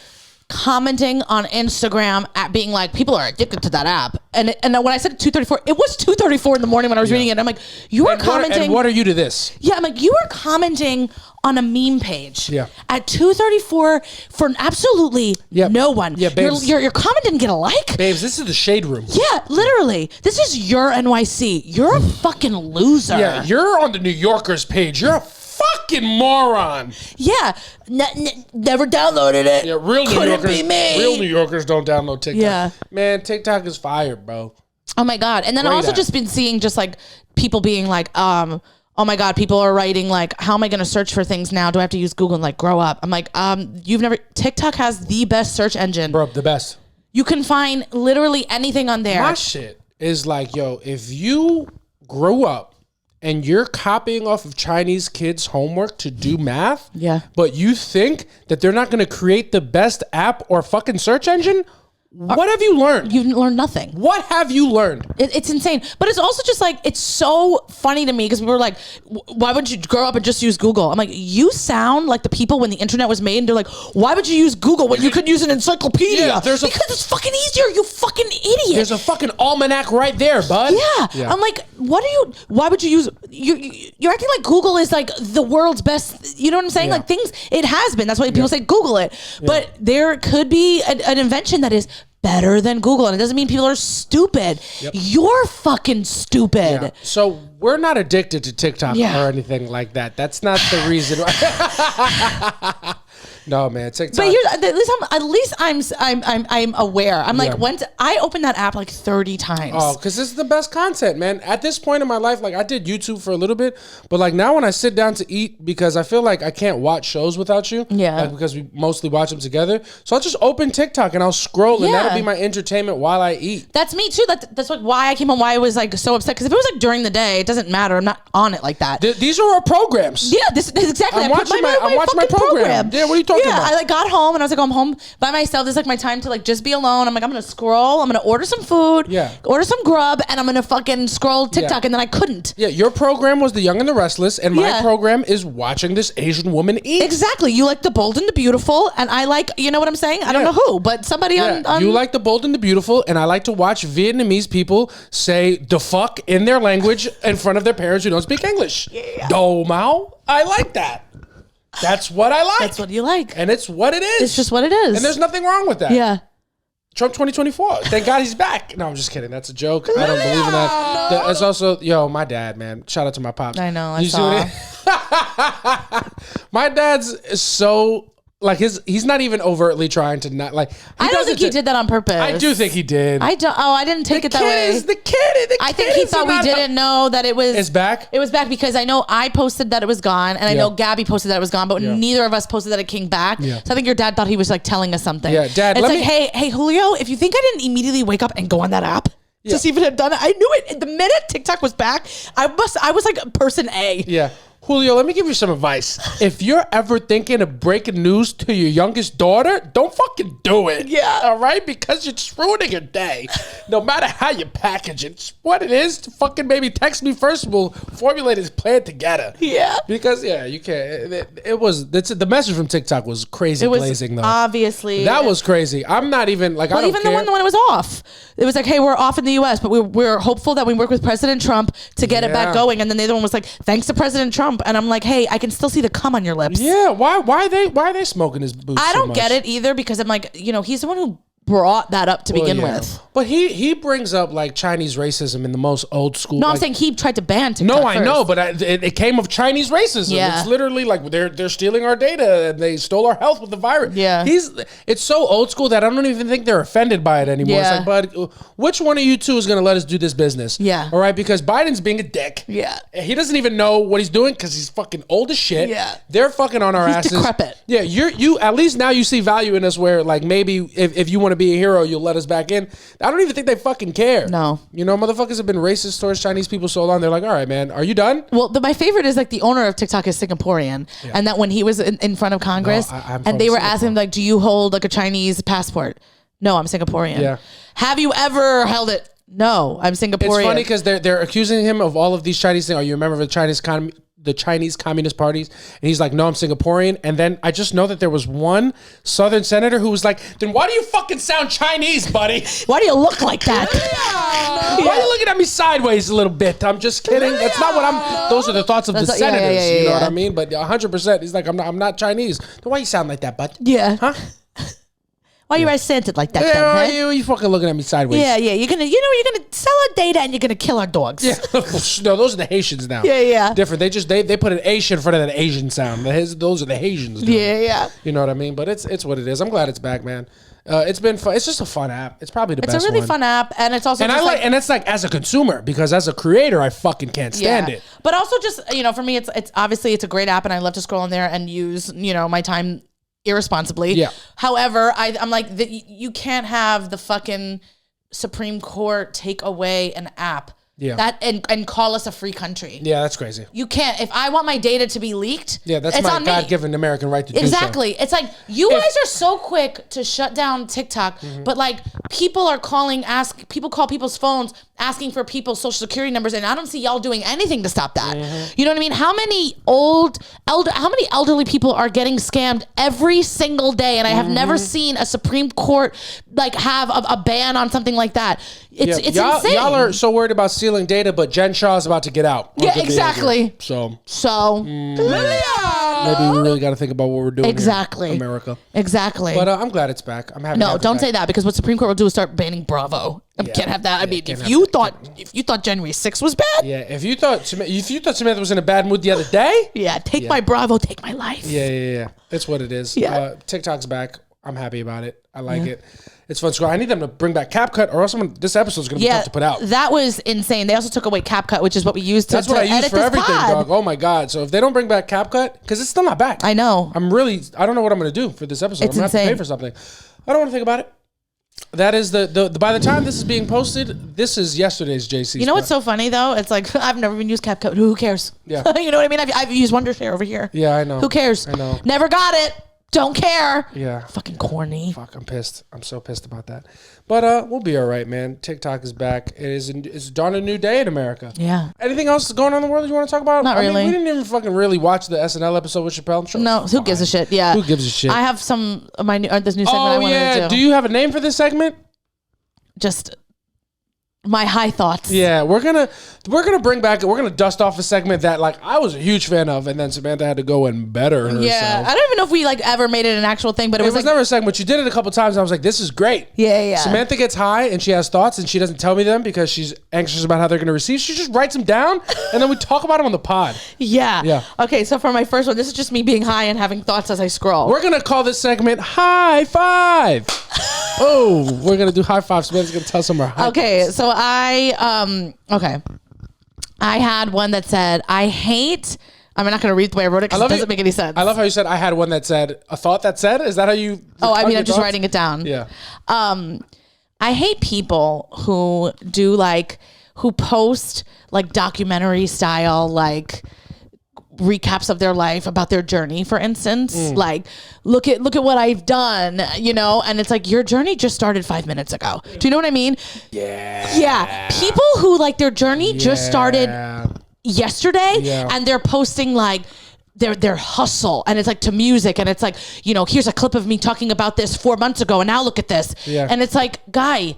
[SPEAKER 4] commenting on Instagram at being like, people are addicted to that app. And when I said 2:34, it was 2:34 in the morning when I was reading it. I'm like, you are commenting.
[SPEAKER 3] What are you to this?
[SPEAKER 4] Yeah, I'm like, you are commenting on a meme page.
[SPEAKER 3] Yeah.
[SPEAKER 4] At 2:34 for absolutely no one.
[SPEAKER 3] Yeah, babes.
[SPEAKER 4] Your comment didn't get a like.
[SPEAKER 3] Babes, this is the shade room.
[SPEAKER 4] Yeah, literally. This is your NYC. You're a fucking loser.
[SPEAKER 3] Yeah, you're on the New Yorker's page. You're a fucking moron.
[SPEAKER 4] Yeah, never downloaded it.
[SPEAKER 3] Yeah, real New
[SPEAKER 4] Couldn't
[SPEAKER 3] Yorkers.
[SPEAKER 4] be me.
[SPEAKER 3] Real New Yorkers don't download TikTok.
[SPEAKER 4] Yeah.
[SPEAKER 3] Man, TikTok is fire, bro.
[SPEAKER 4] Oh my God. And then I've also just been seeing just like people being like, oh my God, people are writing like, how am I going to search for things now? Do I have to use Google and like grow up? I'm like, TikTok has the best search engine.
[SPEAKER 3] Bro, the best.
[SPEAKER 4] You can find literally anything on there.
[SPEAKER 3] My shit is like, yo, if you grew up and you're copying off of Chinese kids' homework to do math, but you think that they're not going to create the best app or fucking search engine, what have you learned?
[SPEAKER 4] You've learned nothing.
[SPEAKER 3] What have you learned?
[SPEAKER 4] It's insane. But it's also just like, it's so funny to me because we were like, why would you grow up and just use Google? I'm like, you sound like the people when the internet was made and they're like, why would you use Google when you could use an encyclopedia?
[SPEAKER 3] Yeah,
[SPEAKER 4] because it's fucking easier, you fucking idiot.
[SPEAKER 3] There's a fucking almanac right there, bud.
[SPEAKER 4] Yeah. I'm like, why would you use, you're acting like Google is like the world's best, you know what I'm saying?
[SPEAKER 3] Yeah.
[SPEAKER 4] Like it has been. That's why people say Google it. Yeah. But there could be an invention that is better than Google. And it doesn't mean people are stupid. Yep. You're fucking stupid. Yeah.
[SPEAKER 3] So we're not addicted to TikTok or anything like that. That's not the reason. No, man, TikTok.
[SPEAKER 4] But at least I'm aware. I'm like, I opened that app like 30 times.
[SPEAKER 3] Oh, because this is the best content, man. At this point in my life, like I did YouTube for a little bit, but like now when I sit down to eat, because I feel like I can't watch shows without you.
[SPEAKER 4] Yeah.
[SPEAKER 3] Like, because we mostly watch them together. So I'll just open TikTok and I'll scroll and that'll be my entertainment while I eat.
[SPEAKER 4] That's me too. That's like why I came home, why I was like so upset. Because if it was like during the day, it doesn't matter. I'm not on it like that.
[SPEAKER 3] These are our programs.
[SPEAKER 4] Yeah, this exactly.
[SPEAKER 3] I'm watching my program. Yeah, what are you talking talking about?
[SPEAKER 4] I like got home and I was like, I'm home by myself. This is like my time to like just be alone. I'm like, I'm gonna scroll. I'm gonna order some food.
[SPEAKER 3] Yeah.
[SPEAKER 4] Order some grub, and I'm gonna fucking scroll TikTok. And then I couldn't.
[SPEAKER 3] Yeah, your program was The Young and the Restless, and my
[SPEAKER 4] Yeah.
[SPEAKER 3] program is watching this Asian woman eat.
[SPEAKER 4] Exactly. You like the bold and the beautiful, and I like, you know what I'm saying? I don't know who, but somebody on
[SPEAKER 3] You like the bold and the beautiful, and I like to watch Vietnamese people say the fuck in their language in front of their parents who don't speak English.
[SPEAKER 4] Yeah.
[SPEAKER 3] Do Mao. I like that. That's what I like.
[SPEAKER 4] That's what you like.
[SPEAKER 3] And it's what it is.
[SPEAKER 4] It's just what it is.
[SPEAKER 3] And there's nothing wrong with that.
[SPEAKER 4] Yeah.
[SPEAKER 3] Trump 2024. Thank God he's back. No, I'm just kidding. That's a joke. I don't believe in that. It's also, my dad, man. Shout out to my pops.
[SPEAKER 4] I know. I
[SPEAKER 3] You see
[SPEAKER 4] saw.
[SPEAKER 3] what my dad's so like he's not even overtly trying to not like.
[SPEAKER 4] I don't think he did that on purpose.
[SPEAKER 3] I do think he did.
[SPEAKER 4] I don't. Oh, I didn't take it that way.
[SPEAKER 3] The kid.
[SPEAKER 4] I think he thought we didn't know that it was.
[SPEAKER 3] It's back?
[SPEAKER 4] It was back because I know I posted that it was gone, and I know
[SPEAKER 3] Yeah.
[SPEAKER 4] Gabby posted that it was gone, but
[SPEAKER 3] Yeah.
[SPEAKER 4] neither of us posted that it came back.
[SPEAKER 3] Yeah.
[SPEAKER 4] So I think your dad thought he was like telling us something.
[SPEAKER 3] Yeah, Dad,
[SPEAKER 4] It's
[SPEAKER 3] let
[SPEAKER 4] like,
[SPEAKER 3] me-
[SPEAKER 4] hey, Julio, if you think I didn't immediately wake up and go on that app
[SPEAKER 3] Yeah.
[SPEAKER 4] to see if it had done it, I knew it. The minute TikTok was back, I was like person A.
[SPEAKER 3] Yeah. Julio, let me give you some advice. If you're ever thinking of breaking news to your youngest daughter, don't fucking do it.
[SPEAKER 4] Yeah.
[SPEAKER 3] All right? Because you're just ruining her day. No matter how you package it. It's what it is. To fucking maybe text me first. We'll formulate his plan together.
[SPEAKER 4] Yeah.
[SPEAKER 3] Because, you can't. The message from TikTok was crazy
[SPEAKER 4] It was
[SPEAKER 3] blazing, though.
[SPEAKER 4] obviously
[SPEAKER 3] That was crazy. I'm not even, like, I
[SPEAKER 4] Well,
[SPEAKER 3] don't
[SPEAKER 4] even
[SPEAKER 3] care.
[SPEAKER 4] the one when it was off, it was like, "Hey, we're off in the U.S., but we're hopeful that we work with President Trump to get it back
[SPEAKER 3] Yeah.
[SPEAKER 4] going." And then the other one was like, "Thanks to President Trump," and I'm like, "Hey, I can still see the cum on your lips."
[SPEAKER 3] Yeah, why are they smoking his boots
[SPEAKER 4] I
[SPEAKER 3] so
[SPEAKER 4] don't
[SPEAKER 3] much?
[SPEAKER 4] get it either because I'm like, he's the one who brought that up to begin
[SPEAKER 3] Well, yeah.
[SPEAKER 4] with.
[SPEAKER 3] But he brings up like Chinese racism in the most old school.
[SPEAKER 4] No, I'm
[SPEAKER 3] like-
[SPEAKER 4] saying he tried to ban TikTok.
[SPEAKER 3] No, I
[SPEAKER 4] first.
[SPEAKER 3] know, but it came of Chinese racism.
[SPEAKER 4] Yeah.
[SPEAKER 3] It's literally like they're stealing our data and they stole our health with the virus.
[SPEAKER 4] Yeah.
[SPEAKER 3] It's so old school that I don't even think they're offended by it anymore.
[SPEAKER 4] Yeah.
[SPEAKER 3] It's like, bud, which one of you two is going to let us do this business?
[SPEAKER 4] Yeah.
[SPEAKER 3] All right, because Biden's being a dick.
[SPEAKER 4] Yeah.
[SPEAKER 3] He doesn't even know what he's doing because he's fucking old as shit.
[SPEAKER 4] Yeah.
[SPEAKER 3] They're fucking on our
[SPEAKER 4] He's
[SPEAKER 3] asses.
[SPEAKER 4] decrepit.
[SPEAKER 3] Yeah, you at least now you see value in us where like maybe if you want to be a hero, you'll let us back in. I don't even think they fucking care.
[SPEAKER 4] No.
[SPEAKER 3] Motherfuckers have been racist towards Chinese people so long. They're like, all right, man, are you done?
[SPEAKER 4] Well, my favorite is like the owner of TikTok is Singaporean, and that when he was in front of Congress,
[SPEAKER 3] I'm
[SPEAKER 4] and
[SPEAKER 3] from
[SPEAKER 4] they were
[SPEAKER 3] Singapore.
[SPEAKER 4] asking him like, "Do you hold like a Chinese passport?" No, I'm Singaporean.
[SPEAKER 3] Yeah.
[SPEAKER 4] Have you ever held it? No, I'm Singaporean.
[SPEAKER 3] It's funny because they're accusing him of all of these Chinese things. Are you a member of the Chinese Communist parties? And he's like, no, I'm Singaporean. And then I just know that there was one Southern senator who was like, then why do you fucking sound Chinese, buddy?
[SPEAKER 4] Why do you look like that?
[SPEAKER 3] Why are you looking at me sideways a little bit? I'm just kidding. That's not what I'm. Those are the thoughts of the
[SPEAKER 4] That's- yeah,
[SPEAKER 3] senators.
[SPEAKER 4] yeah,
[SPEAKER 3] You know what
[SPEAKER 4] yeah.
[SPEAKER 3] I mean? But 100%, he's like, I'm not Chinese. Then why you sound like that, bud?
[SPEAKER 4] Yeah.
[SPEAKER 3] Huh?
[SPEAKER 4] Why you accented like that?
[SPEAKER 3] Yeah,
[SPEAKER 4] then, huh?
[SPEAKER 3] you fucking looking at me sideways.
[SPEAKER 4] Yeah, yeah. You're gonna sell our data and you're gonna kill our dogs.
[SPEAKER 3] Yeah. No, those are the Haitians now.
[SPEAKER 4] Yeah, yeah.
[SPEAKER 3] Different. They put an Asian in front of that Asian sound. Those are the Haitians. doing
[SPEAKER 4] Yeah,
[SPEAKER 3] it.
[SPEAKER 4] yeah.
[SPEAKER 3] You know what I mean? But it's what it is. I'm glad it's back, man. It's been fun. It's just a fun app. It's probably the
[SPEAKER 4] It's
[SPEAKER 3] best
[SPEAKER 4] a really
[SPEAKER 3] one.
[SPEAKER 4] fun app, and it's also
[SPEAKER 3] And I
[SPEAKER 4] just
[SPEAKER 3] like, and it's like as a consumer, because as a creator, I fucking can't stand it.
[SPEAKER 4] But also just for me, it's obviously it's a great app, and I love to scroll in there and use my time irresponsibly.
[SPEAKER 3] Yeah.
[SPEAKER 4] However, I'm like you can't have the fucking Supreme Court take away an app.
[SPEAKER 3] Yeah.
[SPEAKER 4] That and call us a free country.
[SPEAKER 3] Yeah, that's crazy.
[SPEAKER 4] You can't. If I want my data to be leaked,
[SPEAKER 3] Yeah, that's
[SPEAKER 4] it's
[SPEAKER 3] my
[SPEAKER 4] on me.
[SPEAKER 3] God-given American right to do so.
[SPEAKER 4] Exactly. It's like you guys are so quick to shut down TikTok,
[SPEAKER 3] Mm-hmm.
[SPEAKER 4] but like people call people's phones asking for people's social security numbers, and I don't see y'all doing anything to stop that.
[SPEAKER 3] Mm-hmm.
[SPEAKER 4] You know what I mean? How many elderly people are getting scammed every single day? And I have never
[SPEAKER 3] Mm-hmm.
[SPEAKER 4] seen a Supreme Court like have a ban on something like that. It's
[SPEAKER 3] y'all,
[SPEAKER 4] insane.
[SPEAKER 3] Y'all are so worried about stealing data, but Jen Shaw is about to get out. on
[SPEAKER 4] Yeah,
[SPEAKER 3] good
[SPEAKER 4] exactly.
[SPEAKER 3] behavior.
[SPEAKER 4] So
[SPEAKER 3] Maybe we really got to think about what we're doing.
[SPEAKER 4] Exactly.
[SPEAKER 3] Here, America.
[SPEAKER 4] exactly.
[SPEAKER 3] But I'm glad it's back. I'm happy. to
[SPEAKER 4] No,
[SPEAKER 3] have it
[SPEAKER 4] don't
[SPEAKER 3] back.
[SPEAKER 4] say that because what Supreme Court will do is start banning Bravo. I can't have that. I mean,
[SPEAKER 3] can't
[SPEAKER 4] if
[SPEAKER 3] have
[SPEAKER 4] you
[SPEAKER 3] that.
[SPEAKER 4] thought January 6th was bad,
[SPEAKER 3] Yeah, if you thought Samantha was in a bad mood the other day,
[SPEAKER 4] take my Bravo, take my life.
[SPEAKER 3] yeah, that's what it is.
[SPEAKER 4] Yeah.
[SPEAKER 3] TikTok's back. I'm happy about it. I like it. It's fun. I need them to bring back CapCut, or else this episode's gonna be tough to put out.
[SPEAKER 4] That was insane. They also took away CapCut, which is what we used to
[SPEAKER 3] That's what I use
[SPEAKER 4] edit
[SPEAKER 3] for
[SPEAKER 4] this
[SPEAKER 3] everything,
[SPEAKER 4] pod.
[SPEAKER 3] dog. Oh my god! So if they don't bring back CapCut, because it's still not back.
[SPEAKER 4] I know.
[SPEAKER 3] I don't know what I'm gonna do for this episode.
[SPEAKER 4] It's
[SPEAKER 3] I'm gonna have to
[SPEAKER 4] insane.
[SPEAKER 3] pay for something. I don't want to think about it. That is the by the time this is being posted, this is yesterday's JCs.
[SPEAKER 4] You know what's so funny though? It's like I've never even used CapCut. Who cares?
[SPEAKER 3] Yeah.
[SPEAKER 4] You know what I mean? I've used Wondershare over here.
[SPEAKER 3] Yeah, I know.
[SPEAKER 4] Who cares?
[SPEAKER 3] I know.
[SPEAKER 4] Never got it. Don't care.
[SPEAKER 3] Yeah.
[SPEAKER 4] Fucking corny.
[SPEAKER 3] Fuck, I'm pissed. I'm so pissed about that. But we'll be all right, man. TikTok is back. It's dawn a new day in America.
[SPEAKER 4] Yeah.
[SPEAKER 3] Anything else going on in the world you want to talk about?
[SPEAKER 4] Not really.
[SPEAKER 3] We didn't even fucking really watch the SNL episode with Chappelle.
[SPEAKER 4] No, who gives a shit? Yeah.
[SPEAKER 3] Who gives a shit?
[SPEAKER 4] I have this new segment I wanted to do.
[SPEAKER 3] Do you have a name for this segment?
[SPEAKER 4] Just my high thoughts.
[SPEAKER 3] Yeah, we're gonna dust off a segment that like I was a huge fan of, and then Samantha had to go and better herself.
[SPEAKER 4] Yeah, I don't even know if we like ever made it an actual thing, but it was like,
[SPEAKER 3] never a segment. You did it a couple times, and I was like, this is great.
[SPEAKER 4] Yeah.
[SPEAKER 3] Samantha gets high and she has thoughts, and she doesn't tell me them because she's anxious about how they're gonna receive. She just writes them down, and then we talk about them on the pod.
[SPEAKER 4] Yeah. Okay, so for my first one, this is just me being high and having thoughts as I scroll.
[SPEAKER 3] We're gonna call this segment High Five. Oh, we're gonna do high five. Samantha's gonna tell some of her high
[SPEAKER 4] Okay, so I had one that said, I'm not going to read the way I wrote it because it doesn't make any sense.
[SPEAKER 3] I love how you said I had one that said a thought that said. Is that how you?
[SPEAKER 4] I'm just writing it down.
[SPEAKER 3] Yeah.
[SPEAKER 4] I hate people who post like documentary style like recaps of their life about their journey, for instance. Like, look at what I've done, and it's like your journey just started 5 minutes ago. Do you know what I mean? Yeah. People who like their journey just started yesterday and they're posting like their hustle, and it's like to music, and it's like, here's a clip of me talking about this 4 months ago, and now look at this. And it's like, guy,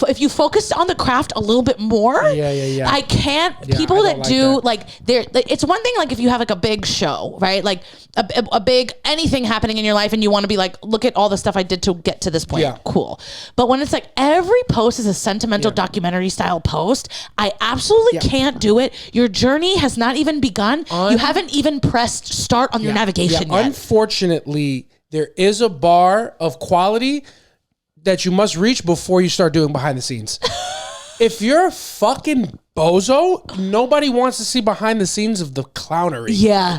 [SPEAKER 4] if you focus on the craft a little bit more, I can't. People that do like it's one thing like if you have like a big show, right? Like a big anything happening in your life, and you want to be like, look at all the stuff I did to get to this point. Cool. But when it's like every post is a sentimental documentary style post, I absolutely can't do it. Your journey has not even begun. You haven't even pressed start on your navigation yet.
[SPEAKER 3] Unfortunately, there is a bar of quality that you must reach before you start doing behind the scenes. If you're a fucking bozo, nobody wants to see behind the scenes of the clownery.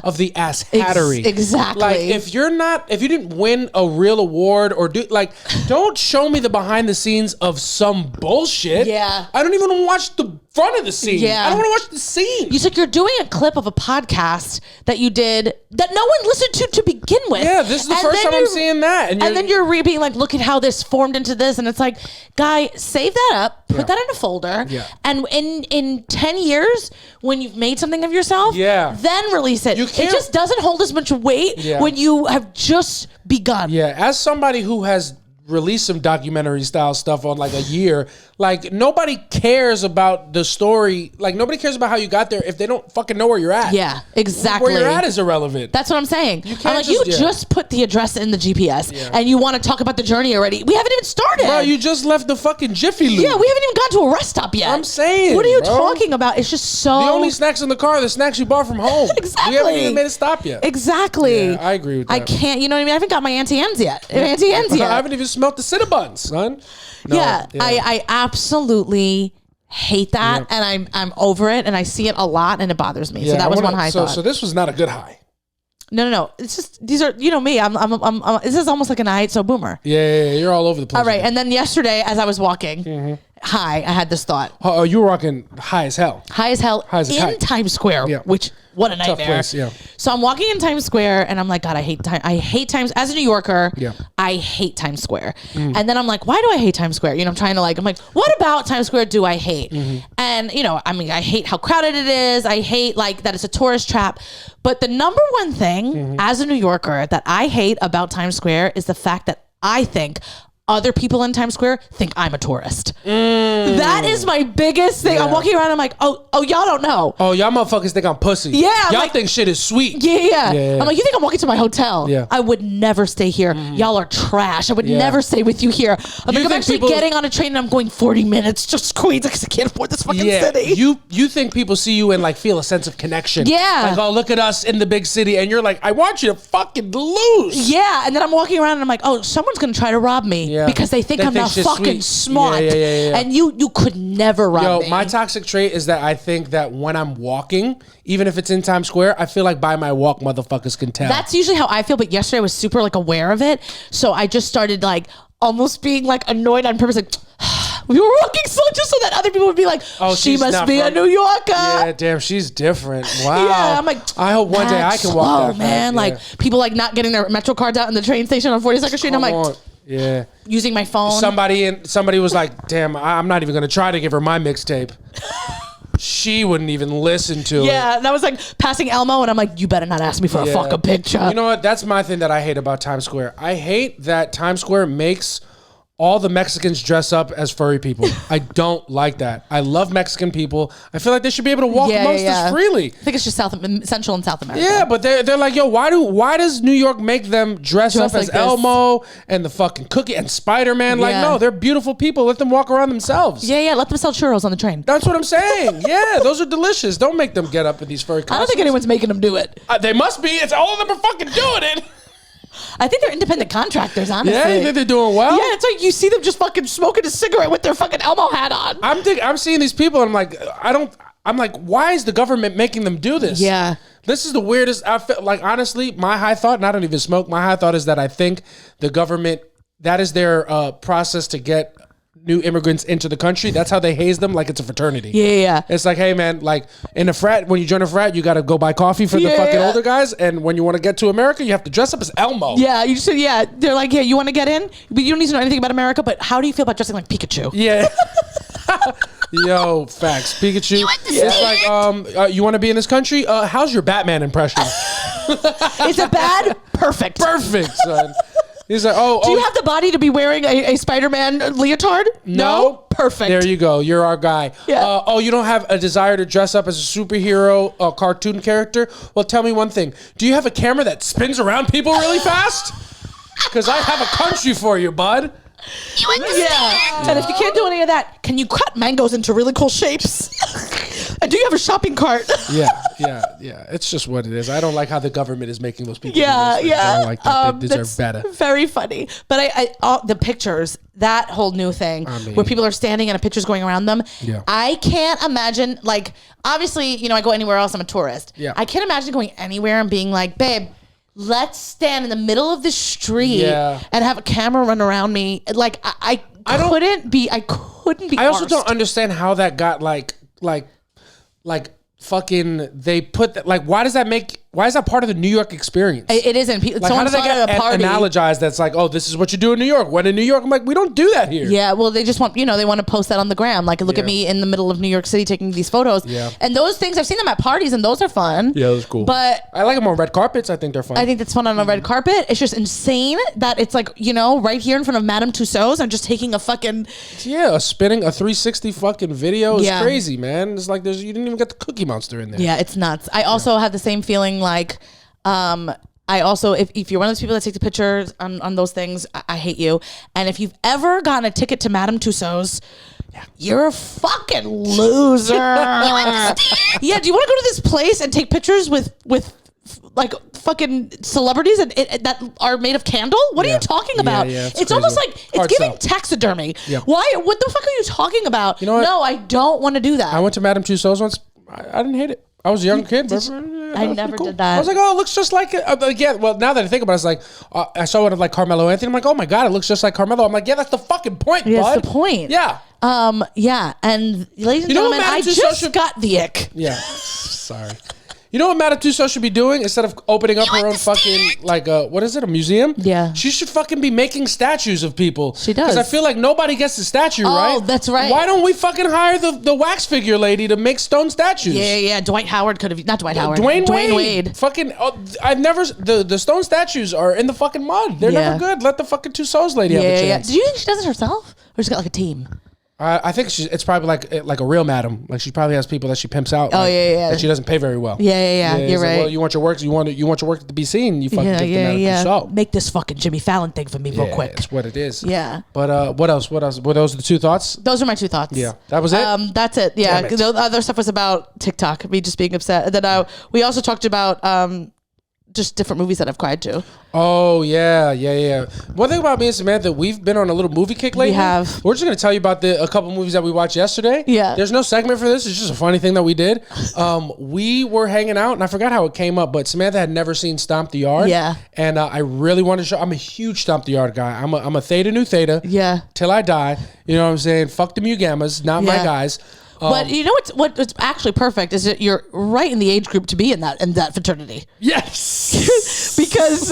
[SPEAKER 3] Of the ass hattery.
[SPEAKER 4] Exactly.
[SPEAKER 3] Like if you didn't win a real award or don't show me the behind the scenes of some bullshit. I don't even want to watch the front of the scene. I don't want to watch the scene.
[SPEAKER 4] It's like you're doing a clip of a podcast that you did that no one listened to begin with.
[SPEAKER 3] Yeah, this is the first time I'm seeing that.
[SPEAKER 4] And then you're being like, look at how this formed into this. And it's like, guy, save that up, put that in a folder. And in 10 years, when you've made something of yourself, then release it. It just doesn't hold as much weight when you have just begun.
[SPEAKER 3] As somebody who has released some documentary style stuff on like a year, like nobody cares about the story. Like nobody cares about how you got there if they don't fucking know where you're at.
[SPEAKER 4] Yeah, exactly.
[SPEAKER 3] Where you're at is irrelevant.
[SPEAKER 4] That's what I'm saying. I'm like, you just put the address in the GPS and you want to talk about the journey already. We haven't even started.
[SPEAKER 3] Bro, you just left the fucking Jiffy Lube.
[SPEAKER 4] Yeah, we haven't even gone to a rest stop yet.
[SPEAKER 3] I'm saying.
[SPEAKER 4] What are you talking about? It's just so.
[SPEAKER 3] The only snacks in the car are the snacks you bought from home.
[SPEAKER 4] Exactly.
[SPEAKER 3] We haven't even made a stop yet.
[SPEAKER 4] Exactly.
[SPEAKER 3] Yeah, I agree with that.
[SPEAKER 4] I can't, you know what I mean? I haven't got my Auntie Anne's yet.
[SPEAKER 3] I haven't even smelt the Cinnabons, son. No,
[SPEAKER 4] I absolutely hate that, and I'm over it, and I see it a lot, and it bothers me. So that was one high thought.
[SPEAKER 3] So this was not a good high.
[SPEAKER 4] No. It's just these are me. I'm this is almost like an I hate so boomer.
[SPEAKER 3] Yeah, you're all over the place.
[SPEAKER 4] All right, and then yesterday as I was walking, I had this thought.
[SPEAKER 3] Oh, you were walking high as hell.
[SPEAKER 4] High as hell in Times Square, which what a nightmare.
[SPEAKER 3] Tough place, yeah.
[SPEAKER 4] So I'm walking in Times Square and I'm like, God, I hate Times. As a New Yorker, I hate Times Square. And then I'm like, why do I hate Times Square? I'm trying to I'm like, what about Times Square do I hate? And I hate how crowded it is. I hate that it's a tourist trap. But the number one thing as a New Yorker that I hate about Times Square is the fact that I think other people in Times Square think I'm a tourist. That is my biggest thing. I'm walking around, I'm like, oh, y'all don't know.
[SPEAKER 3] Oh, y'all motherfuckers think I'm pussy.
[SPEAKER 4] Yeah.
[SPEAKER 3] Y'all think shit is sweet.
[SPEAKER 4] Yeah. I'm like, you think I'm walking to my hotel?
[SPEAKER 3] Yeah.
[SPEAKER 4] I would never stay here. Y'all are trash. I would never stay with you here. I'm actually getting on a train and I'm going 40 minutes just Queens because I can't afford this fucking city.
[SPEAKER 3] You think people see you and feel a sense of connection.
[SPEAKER 4] Yeah.
[SPEAKER 3] Like, oh, look at us in the big city. And you're like, I want you to fucking lose.
[SPEAKER 4] Yeah. And then I'm walking around and I'm like, oh, someone's going to try to rob me. Because they think I'm not fucking smart.
[SPEAKER 3] Yeah.
[SPEAKER 4] And you could never rob me.
[SPEAKER 3] My toxic trait is that I think that when I'm walking, even if it's in Times Square, I feel like by my walk, motherfuckers can tell.
[SPEAKER 4] That's usually how I feel, but yesterday I was super aware of it. So I just started almost being annoyed on purpose, We were walking slow just so that other people would be like,
[SPEAKER 3] Oh,
[SPEAKER 4] she
[SPEAKER 3] she's
[SPEAKER 4] must
[SPEAKER 3] not
[SPEAKER 4] be a
[SPEAKER 3] from-
[SPEAKER 4] New Yorker.
[SPEAKER 3] Yeah, damn, she's different. Wow.
[SPEAKER 4] Yeah, I'm like,
[SPEAKER 3] I hope one day I can walk
[SPEAKER 4] slow,
[SPEAKER 3] that fast.
[SPEAKER 4] man.
[SPEAKER 3] Yeah.
[SPEAKER 4] Like people like not getting their Metro cards out in the train station on 42nd Street. And I'm
[SPEAKER 3] Come
[SPEAKER 4] like,
[SPEAKER 3] on. Yeah.
[SPEAKER 4] using my phone.
[SPEAKER 3] Somebody was like, damn, I'm not even gonna try to give her my mixtape. She wouldn't even listen to it.
[SPEAKER 4] Yeah, and I was like passing Elmo, and I'm like, you better not ask me for a
[SPEAKER 3] Yeah.
[SPEAKER 4] fucking picture.
[SPEAKER 3] You know what? That's my thing that I hate about Times Square. I hate that Times Square makes all the Mexicans dress up as furry people. I don't like that. I love Mexican people. I feel like they should be able to walk amongst us freely.
[SPEAKER 4] I think it's just Central and South America.
[SPEAKER 3] Yeah, but they're like, yo, why does New York make them dress up
[SPEAKER 4] like
[SPEAKER 3] as
[SPEAKER 4] this.
[SPEAKER 3] Elmo and the fucking Cookie and Spider-Man? Like,
[SPEAKER 4] Yeah.
[SPEAKER 3] no, they're beautiful people. Let them walk around themselves.
[SPEAKER 4] Yeah, let them sell churros on the train.
[SPEAKER 3] That's what I'm saying. Yeah, those are delicious. Don't make them get up in these furry costumes.
[SPEAKER 4] I don't think anyone's making them do it.
[SPEAKER 3] They must be. It's all of them are fucking doing it.
[SPEAKER 4] I think they're independent contractors, honestly.
[SPEAKER 3] Yeah, you think they're doing well?
[SPEAKER 4] Yeah, it's like you see them just fucking smoking a cigarette with their fucking Elmo hat on.
[SPEAKER 3] I'm seeing these people and I'm like, why is the government making them do this?
[SPEAKER 4] Yeah.
[SPEAKER 3] This is the weirdest. I feel like, honestly, my high thought, and I don't even smoke, my high thought is that I think the government, that is their process to get new immigrants into the country. That's how they haze them, like it's a fraternity.
[SPEAKER 4] Yeah.
[SPEAKER 3] It's like, hey man, like in a frat, when you join a frat, you got to go buy coffee for the fucking older guys, and when you want to get to America, you have to dress up as Elmo.
[SPEAKER 4] Yeah, you said, yeah. They're like, yeah, you want to get in? But you don't need to know anything about America, but how do you feel about dressing like Pikachu?
[SPEAKER 3] Yeah. Yo, facts. Pikachu. It's like, you want to be in this country? How's your Batman impression?
[SPEAKER 4] Is it bad? Perfect.
[SPEAKER 3] Perfect, son. He's like,
[SPEAKER 4] Do you have the body to be wearing a Spider-Man leotard?
[SPEAKER 3] No?
[SPEAKER 4] Perfect.
[SPEAKER 3] There you go. You're our guy.
[SPEAKER 4] Yeah.
[SPEAKER 3] You don't have a desire to dress up as a superhero, cartoon character? Well, tell me one thing. Do you have a camera that spins around people really fast? Because I have a country for you, bud.
[SPEAKER 4] Yeah. And if you can't do any of that, can you cut mangoes into really cool shapes? And do you have a shopping cart?
[SPEAKER 3] Yeah. It's just what it is. I don't like how the government is making those people.
[SPEAKER 4] Yeah,
[SPEAKER 3] do those things. I don't like that. They deserve
[SPEAKER 4] that's
[SPEAKER 3] better.
[SPEAKER 4] Very funny. But the pictures, that whole new thing where people are standing and a picture's going around them.
[SPEAKER 3] Yeah.
[SPEAKER 4] I can't imagine, like, obviously, I go anywhere else, I'm a tourist.
[SPEAKER 3] Yeah.
[SPEAKER 4] I can't imagine going anywhere and being like, babe, let's stand in the middle of the street and have a camera run around me. Like, I couldn't be
[SPEAKER 3] I also
[SPEAKER 4] arsed.
[SPEAKER 3] don't understand how that got like fucking, they put that, like, why is that part of the New York experience?
[SPEAKER 4] It isn't.
[SPEAKER 3] Like, how do they get analogized that's like, oh, this is what you do in New York? When in New York, I'm like, we don't do that here.
[SPEAKER 4] Yeah, well, they just want, they want to post that on the gram. Like, look at me in the middle of New York City taking these photos.
[SPEAKER 3] Yeah.
[SPEAKER 4] And those things, I've seen them at parties, and those are fun.
[SPEAKER 3] Yeah, that's cool.
[SPEAKER 4] But
[SPEAKER 3] I like them on red carpets. I think they're fun.
[SPEAKER 4] I think that's fun on a red carpet. It's just insane that it's like, right here in front of Madame Tussauds, I'm just taking a fucking...
[SPEAKER 3] Yeah, spinning a 360 fucking video is
[SPEAKER 4] Yeah.
[SPEAKER 3] crazy, man. It's like you didn't even get the Cookie Monster in there.
[SPEAKER 4] Yeah, it's nuts. I also have the same feeling like... I also, if you're one of those people that take the pictures on those things, I hate you. And if you've ever gotten a ticket to Madame Tussauds, you're a fucking loser. Yeah, do you want to go to this place and take pictures with like fucking celebrities that are made of candle? What are you talking about?
[SPEAKER 3] Yeah,
[SPEAKER 4] it's
[SPEAKER 3] crazy.
[SPEAKER 4] almost like
[SPEAKER 3] Hard
[SPEAKER 4] it's giving
[SPEAKER 3] sell.
[SPEAKER 4] taxidermy.
[SPEAKER 3] Yeah.
[SPEAKER 4] Why? What the fuck are you talking about?
[SPEAKER 3] You know what?
[SPEAKER 4] No, I don't want to do that.
[SPEAKER 3] I went to Madame Tussauds once. I didn't hate it. I was a young kid. But
[SPEAKER 4] I never did that.
[SPEAKER 3] I was like, oh, it looks just like it. Again, well, now that I think about it, it's like, I saw one of like Carmelo Anthony. I'm like, oh my God, it looks just like Carmelo. I'm like, yeah, that's the fucking point,
[SPEAKER 4] Yeah,
[SPEAKER 3] bud.
[SPEAKER 4] that's the point.
[SPEAKER 3] Yeah.
[SPEAKER 4] Yeah, and ladies and
[SPEAKER 3] You know what
[SPEAKER 4] gentlemen, I
[SPEAKER 3] Madame Tussauds
[SPEAKER 4] just got the ick.
[SPEAKER 3] Yeah. Sorry. You know what Madame Tussauds should be doing instead of opening up her own fucking, like, what is it, a museum?
[SPEAKER 4] Yeah.
[SPEAKER 3] She should fucking be making statues of people.
[SPEAKER 4] She does.
[SPEAKER 3] Because I feel like nobody gets the statue, right?
[SPEAKER 4] Oh, that's right.
[SPEAKER 3] Why don't we fucking hire the wax figure lady to make stone statues?
[SPEAKER 4] Yeah. Dwight Howard could have, not Dwight Howard.
[SPEAKER 3] Dwayne
[SPEAKER 4] Wade.
[SPEAKER 3] Wade. Fucking, I've never, the stone statues are in the fucking mud. They're never good. Let the fucking Tussauds lady have a chance.
[SPEAKER 4] Do you think she does it herself? Or she's got like a team?
[SPEAKER 3] I think it's probably like a real madam. Like she probably has people that she pimps out.
[SPEAKER 4] Oh,
[SPEAKER 3] like,
[SPEAKER 4] yeah.
[SPEAKER 3] That she doesn't pay very well.
[SPEAKER 4] Yeah. You're
[SPEAKER 3] it's like,
[SPEAKER 4] right.
[SPEAKER 3] well, you want your work. You want your work to be seen. You fucking give them Tussauds.
[SPEAKER 4] Make this fucking Jimmy Fallon thing for me real quick.
[SPEAKER 3] That's what it is.
[SPEAKER 4] Yeah.
[SPEAKER 3] But what else? Were those the two thoughts?
[SPEAKER 4] Those are my two thoughts.
[SPEAKER 3] Yeah. That was it?
[SPEAKER 4] That's it. Yeah.
[SPEAKER 3] Damn it.
[SPEAKER 4] The other stuff was about TikTok, me just being upset. And then we also talked about just different movies that I've cried to.
[SPEAKER 3] Oh yeah. One thing about me and Samantha, we've been on a little movie kick lately.
[SPEAKER 4] We have.
[SPEAKER 3] We're just gonna tell you about a couple movies that we watched yesterday.
[SPEAKER 4] Yeah.
[SPEAKER 3] There's no segment for this. It's just a funny thing that we did. We were hanging out, and I forgot how it came up, but Samantha had never seen Stomp the Yard.
[SPEAKER 4] Yeah.
[SPEAKER 3] And I really wanted to show. I'm a huge Stomp the Yard guy. I'm a Theta Nu Theta.
[SPEAKER 4] Yeah.
[SPEAKER 3] Till I die. You know what I'm saying? Fuck the Mu Gammas, not my
[SPEAKER 4] Yeah.
[SPEAKER 3] guys.
[SPEAKER 4] But you know what's actually perfect is that you're right in the age group to be in that fraternity.
[SPEAKER 3] Yes.
[SPEAKER 4] Because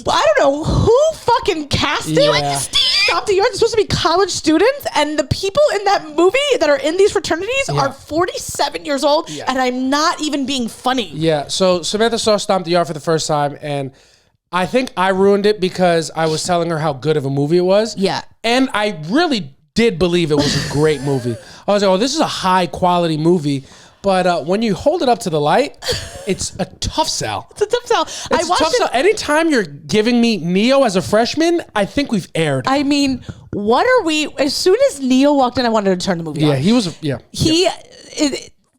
[SPEAKER 4] I don't know who fucking cast it.
[SPEAKER 3] Yeah.
[SPEAKER 4] Stomp the Yard is supposed to be college students, and the people in that movie that are in these fraternities are 47 years old, and I'm not even being funny.
[SPEAKER 3] Yeah. So Samantha saw Stomp the Yard for the first time, and I think I ruined it because I was telling her how good of a movie it was.
[SPEAKER 4] Yeah.
[SPEAKER 3] And I really did believe it was a great movie. I was like, oh, this is a high quality movie. But when you hold it up to the light, it's a tough sell.
[SPEAKER 4] It's a tough sell.
[SPEAKER 3] It's a tough sell. Anytime you're giving me Neo as a freshman, I think we've aired.
[SPEAKER 4] I mean, what are we? As soon as Neo walked in, I wanted to turn the movie on.
[SPEAKER 3] Yeah, he was. Yeah.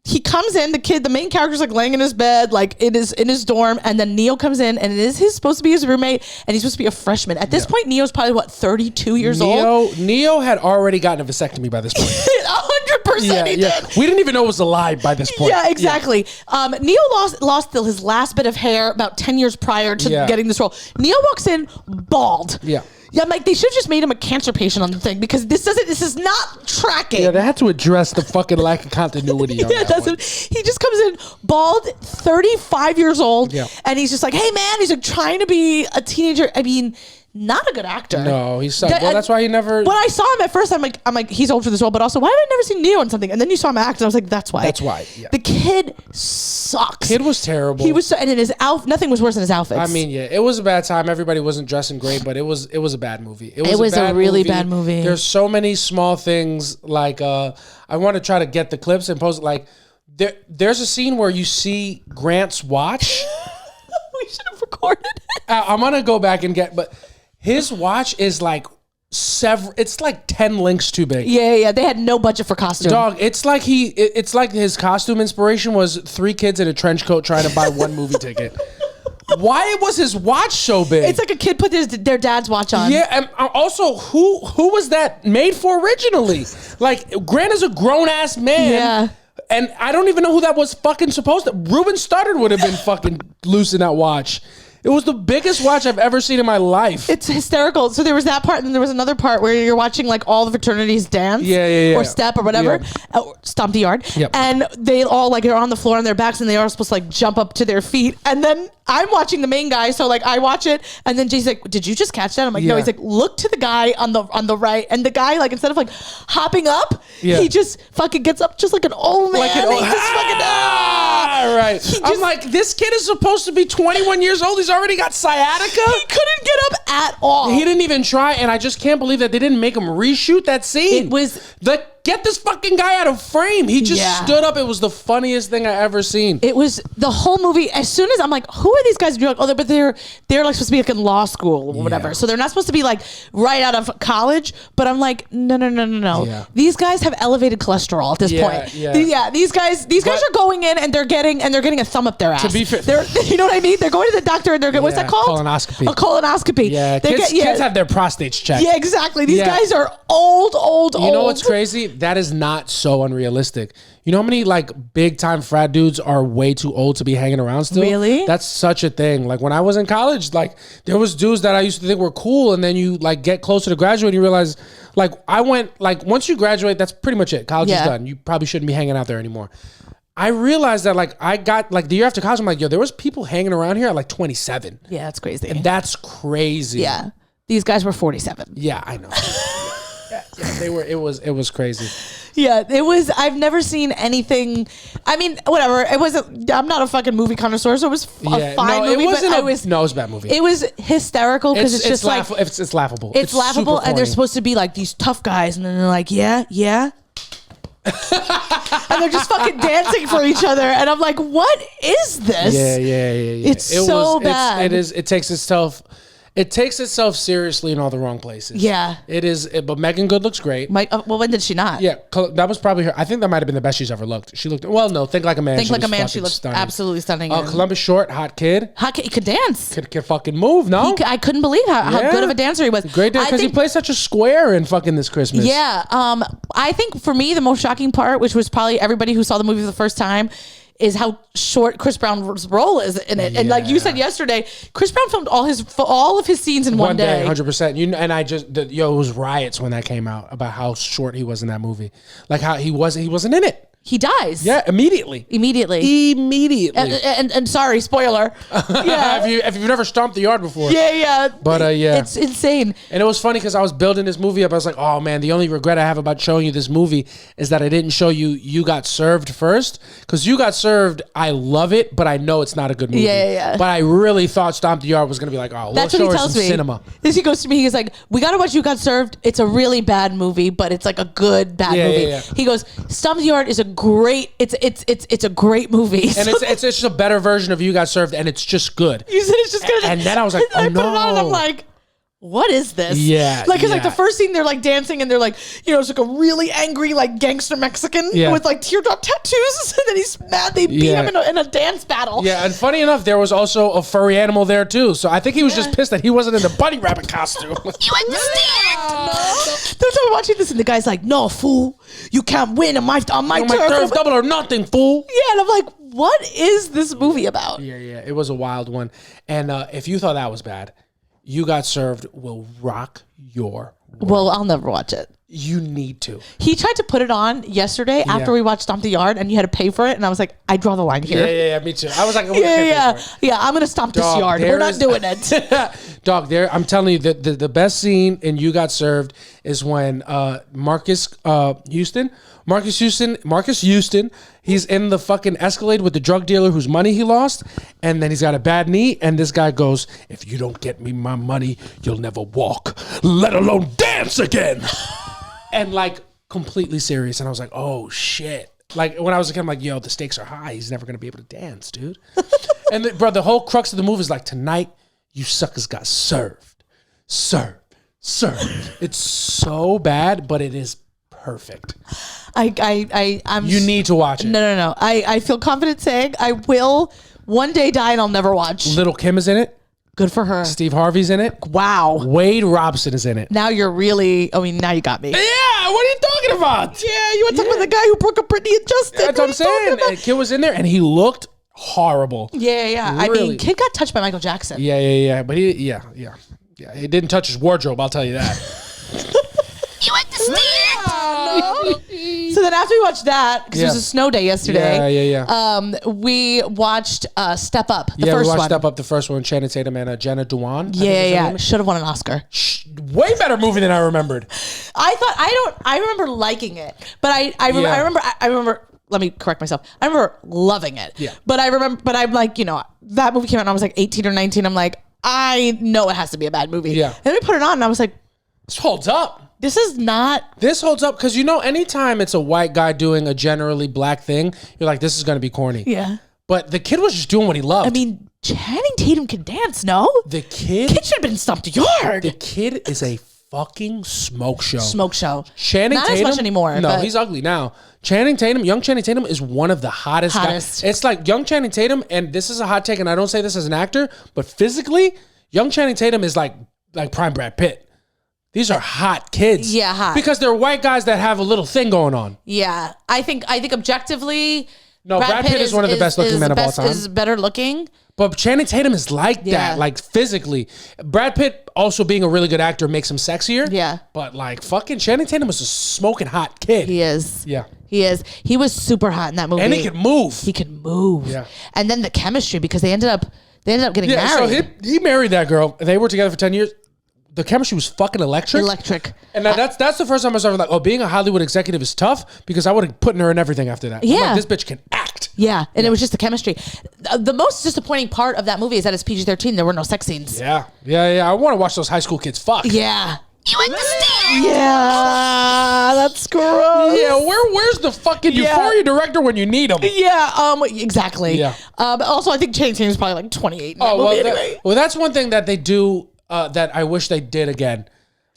[SPEAKER 4] He comes in, the main character's like laying in his bed, like in his dorm, and then Neo comes in, and he's supposed to be his roommate, and he's supposed to be a freshman. At this point, Neo's probably 32 years old.
[SPEAKER 3] Neo had already gotten a vasectomy by this point.
[SPEAKER 4] 100% he did.
[SPEAKER 3] We didn't even know it was alive by this point.
[SPEAKER 4] Yeah, exactly. Neo lost his last bit of hair about 10 years prior to getting this role. Neo walks in bald.
[SPEAKER 3] Yeah.
[SPEAKER 4] Yeah, I'm like, they should have just made him a cancer patient on the thing, because this is not tracking.
[SPEAKER 3] Yeah, they had to address the fucking lack of continuity on that one.
[SPEAKER 4] He just comes in bald, 35 years old, and he's just like, hey man, he's like trying to be a teenager. I mean, not a good actor.
[SPEAKER 3] No, he sucked. Well, that's why he never.
[SPEAKER 4] When I saw him at first, I'm like, he's old for this role, but also, why have I never seen Neo in something? And then you saw him act, and I was like, that's why.
[SPEAKER 3] That's why. Yeah.
[SPEAKER 4] The kid sucks.
[SPEAKER 3] Kid was terrible.
[SPEAKER 4] He was so, and in his nothing was worse than his outfits.
[SPEAKER 3] I mean, yeah, it was a bad time. Everybody wasn't dressing great, but it was a bad movie. It was
[SPEAKER 4] a really bad movie.
[SPEAKER 3] There's so many small things. Like, I want to try to get the clips and post. Like, there's a scene where you see Grant's watch.
[SPEAKER 4] We should have recorded it.
[SPEAKER 3] I'm gonna go back and but his watch is like it's like 10 links too big.
[SPEAKER 4] Yeah. They had no budget for costume.
[SPEAKER 3] Dog, it's like his costume inspiration was 3 kids in a trench coat trying to buy one movie ticket. Why was his watch so big?
[SPEAKER 4] It's like a kid put their dad's watch on.
[SPEAKER 3] Yeah, and also, who was that made for originally? Like, Grant is a grown-ass man.
[SPEAKER 4] Yeah.
[SPEAKER 3] And I don't even know who that was fucking supposed to. Ruben Studdard would have been fucking loose in that watch. It was the biggest watch I've ever seen in my life.
[SPEAKER 4] It's hysterical. So there was that part, and then there was another part where you're watching like all the fraternities dance, or step or whatever, Stomp the Yard, and they all like are on the floor on their backs, and they are supposed to like jump up to their feet, and then I'm watching the main guy, so like I watch it, and then Jay's like, "Did you just catch that?" I'm like, "No." He's like, "Look to the guy on the right," and the guy like instead of like hopping up, he just fucking gets up just like an old man.
[SPEAKER 3] Right. I'm like, this kid is supposed to be 21 years old. He's already got sciatica.
[SPEAKER 4] He couldn't get up at all.
[SPEAKER 3] He didn't even try, and I just can't believe that they didn't make him reshoot that scene.
[SPEAKER 4] It was
[SPEAKER 3] get this fucking guy out of frame. He just stood up. It was the funniest thing I ever seen.
[SPEAKER 4] It was the whole movie. As soon as I'm like, who are these guys? And you're like, oh, but they're like supposed to be like in law school or whatever. So they're not supposed to be like right out of college. But I'm like, no.
[SPEAKER 3] Yeah.
[SPEAKER 4] These guys have elevated cholesterol at this point. These guys are going in and they're getting a thumb up their ass.
[SPEAKER 3] To be fair,
[SPEAKER 4] you know what I mean? They're going to the doctor and they're going, what's that called?
[SPEAKER 3] Colonoscopy.
[SPEAKER 4] A colonoscopy.
[SPEAKER 3] Yeah. Kids have their prostates checked.
[SPEAKER 4] Yeah, exactly. These guys are old.
[SPEAKER 3] You know what's crazy? That is not so unrealistic. You know how many like big time frat dudes are way too old to be hanging around still?
[SPEAKER 4] Really?
[SPEAKER 3] That's such a thing. Like when I was in college, like there was dudes that I used to think were cool, and then you like get closer to graduate and you realize like I went like once you graduate, that's pretty much it. College is done. You probably shouldn't be hanging out there anymore. I realized that like I got like the year after college, I'm like, yo, there was people hanging around here at like 27.
[SPEAKER 4] Yeah, that's crazy.
[SPEAKER 3] And that's crazy.
[SPEAKER 4] Yeah. These guys were 47.
[SPEAKER 3] Yeah, I know. They were. It was crazy.
[SPEAKER 4] Yeah, it was. I've never seen anything. I mean, whatever. It wasn't. I'm not a fucking movie connoisseur, so it was a fine movie.
[SPEAKER 3] It wasn't. No, it was a bad movie.
[SPEAKER 4] It was hysterical because it's just like
[SPEAKER 3] it's laughable.
[SPEAKER 4] It's laughable, and they're supposed to be like these tough guys, and then they're like, yeah. And they're just fucking dancing for each other, and I'm like, what is this?
[SPEAKER 3] Yeah.
[SPEAKER 4] It's so bad.
[SPEAKER 3] It is. It takes itself. It takes itself seriously in all the wrong places.
[SPEAKER 4] Yeah.
[SPEAKER 3] It is, but Megan Good looks great.
[SPEAKER 4] Well, when did she not?
[SPEAKER 3] Yeah, that was probably her. I think that might have been the best she's ever looked. She looked, well, no, Think Like a Man.
[SPEAKER 4] Think Like a Man.
[SPEAKER 3] fucking
[SPEAKER 4] She looked
[SPEAKER 3] stunning.
[SPEAKER 4] absolutely stunning.
[SPEAKER 3] Columbus Short, hot kid.
[SPEAKER 4] He could dance.
[SPEAKER 3] Could fucking move, no?
[SPEAKER 4] I couldn't believe how good of a dancer he was.
[SPEAKER 3] Great dancer, because he plays such a square in fucking this Christmas.
[SPEAKER 4] Yeah. I think for me, the most shocking part, which was probably everybody who saw the movie for the first time, is how short Chris Brown's role is in it. And like you said yesterday, Chris Brown filmed all of his scenes in one day.
[SPEAKER 3] 100%. It was riots when that came out about how short he was in that movie. Like how he wasn't in it.
[SPEAKER 4] He dies.
[SPEAKER 3] Yeah, immediately.
[SPEAKER 4] And sorry, spoiler. Yeah.
[SPEAKER 3] if you've never stomped the yard before.
[SPEAKER 4] Yeah.
[SPEAKER 3] But yeah.
[SPEAKER 4] It's insane.
[SPEAKER 3] And it was funny because I was building this movie up. I was like, oh man, the only regret I have about showing you this movie is that I didn't show You Got Served first. Because You Got Served, I love it, but I know it's not a good movie.
[SPEAKER 4] Yeah.
[SPEAKER 3] But I really thought Stomp the Yard was going to be like, oh, let's show her some cinema.
[SPEAKER 4] This he goes to me, he's like, we got to watch You Got Served. It's a really bad movie, but it's like a good bad movie.
[SPEAKER 3] Yeah.
[SPEAKER 4] He goes, Stomp the Yard is a great, it's a great movie.
[SPEAKER 3] And it's just a better version of You Got Served, and it's just good.
[SPEAKER 4] You said it's just good.
[SPEAKER 3] And then I was like, oh
[SPEAKER 4] I
[SPEAKER 3] no.
[SPEAKER 4] put it on and I'm like, what is this?
[SPEAKER 3] Yeah.
[SPEAKER 4] Like, cause like the first scene, they're like dancing and they're like, it's like a really angry, like gangster Mexican with like teardrop tattoos. And then he's mad they beat him in a dance battle.
[SPEAKER 3] Yeah. And funny enough, there was also a furry animal there too. So I think he was just pissed that he wasn't in the bunny rabbit costume.
[SPEAKER 4] You understand? They're watching this and the guy's like, no, fool. You can't win on my turf.
[SPEAKER 3] Double or nothing, fool.
[SPEAKER 4] Yeah. And I'm like, what is this movie about?
[SPEAKER 3] Yeah. It was a wild one. And if you thought that was bad, You Got Served will rock your world.
[SPEAKER 4] Well, I'll never watch it.
[SPEAKER 3] You need to.
[SPEAKER 4] He tried to put it on yesterday after we watched Stomp the Yard, and you had to pay for it. And I was like, I draw the line here.
[SPEAKER 3] Yeah, me too. I was like,
[SPEAKER 4] yeah. I'm gonna stomp this yard. We're not doing it.
[SPEAKER 3] Dog, I'm telling you that the best scene in You Got Served is when Marcus Houston, he's in the fucking Escalade with the drug dealer whose money he lost, and then he's got a bad knee, and this guy goes, if you don't get me my money, you'll never walk, let alone dance again. And like completely serious. And I was like, oh shit. Like when I was a kid, I'm like, yo, the stakes are high. He's never going to be able to dance, dude. And the whole crux of the movie is like, tonight, you suckers got served. It's so bad, but it is perfect. You need to watch it.
[SPEAKER 4] No. I feel confident saying I will one day die and I'll never watch.
[SPEAKER 3] Little Kim is in it.
[SPEAKER 4] Good for her.
[SPEAKER 3] Steve Harvey's in it.
[SPEAKER 4] Wow.
[SPEAKER 3] Wade Robson is in it.
[SPEAKER 4] Now you're really, now you got me.
[SPEAKER 3] Yeah, what are you talking about?
[SPEAKER 4] Yeah, you want to talk about the guy who broke up Britney and Justin.
[SPEAKER 3] That's what I'm saying. And Kid was in there and he looked horrible.
[SPEAKER 4] Yeah. Really. I mean, Kid got touched by Michael Jackson.
[SPEAKER 3] Yeah. But he didn't touch his wardrobe, I'll tell you that.
[SPEAKER 4] You understand? So then after we watched that, because it was a snow day yesterday.
[SPEAKER 3] Yeah.
[SPEAKER 4] We watched Step Up, the first one.
[SPEAKER 3] Yeah, we watched Step Up, the first one, Channing Tatum and Jenna Dewan.
[SPEAKER 4] Yeah. Should have won an Oscar.
[SPEAKER 3] Way better movie than I remembered.
[SPEAKER 4] I remember liking it, but I remember, let me correct myself. I remember loving it.
[SPEAKER 3] Yeah.
[SPEAKER 4] But I'm like, that movie came out and I was like 18 or 19. I'm like, I know it has to be a bad movie.
[SPEAKER 3] Yeah.
[SPEAKER 4] And we put it on and I was like,
[SPEAKER 3] this holds up.
[SPEAKER 4] This holds up
[SPEAKER 3] because anytime it's a white guy doing a generally black thing, you're like, this is going to be corny.
[SPEAKER 4] Yeah.
[SPEAKER 3] But the kid was just doing what he loved.
[SPEAKER 4] I mean, Channing Tatum can dance, no?
[SPEAKER 3] The kid
[SPEAKER 4] should have been Stomp the Yard.
[SPEAKER 3] The kid is a fucking smoke show.
[SPEAKER 4] Channing Tatum. Not as much anymore.
[SPEAKER 3] No, he's ugly now. Young Channing Tatum is one of the hottest guys. It's like young Channing Tatum, and this is a hot take, and I don't say this as an actor, but physically, young Channing Tatum is like prime Brad Pitt. These are hot kids.
[SPEAKER 4] Yeah, hot.
[SPEAKER 3] Because they're white guys that have a little thing going on.
[SPEAKER 4] Yeah. I think objectively,
[SPEAKER 3] Brad Pitt is one of the best looking men of all time.
[SPEAKER 4] Is better looking.
[SPEAKER 3] But Channing Tatum is like that, like physically. Brad Pitt also being a really good actor makes him sexier.
[SPEAKER 4] Yeah.
[SPEAKER 3] But like fucking Channing Tatum is a smoking hot kid.
[SPEAKER 4] He is.
[SPEAKER 3] Yeah.
[SPEAKER 4] He is. He was super hot in that movie.
[SPEAKER 3] And he can move.
[SPEAKER 4] Yeah. And then the chemistry, because they ended up getting married.
[SPEAKER 3] So he married that girl. They were together for 10 years. The chemistry was fucking electric. And that's the first time I was ever like, being a Hollywood executive is tough, because I would have put her in everything after that.
[SPEAKER 4] Yeah.
[SPEAKER 3] I'm like, this bitch can act.
[SPEAKER 4] Yeah. And it was just the chemistry. The most disappointing part of that movie is that it's PG-13. There were no sex scenes.
[SPEAKER 3] Yeah. I want to watch those high school kids fuck.
[SPEAKER 4] Yeah. You understand? Yeah, that's gross.
[SPEAKER 3] Yeah, where's the fucking Euphoria director when you need him?
[SPEAKER 4] Yeah, exactly.
[SPEAKER 3] Yeah.
[SPEAKER 4] Also, I think Channing Tatum is probably like 28 in that movie anyway.
[SPEAKER 3] Well, that's one thing that they do that I wish they did again.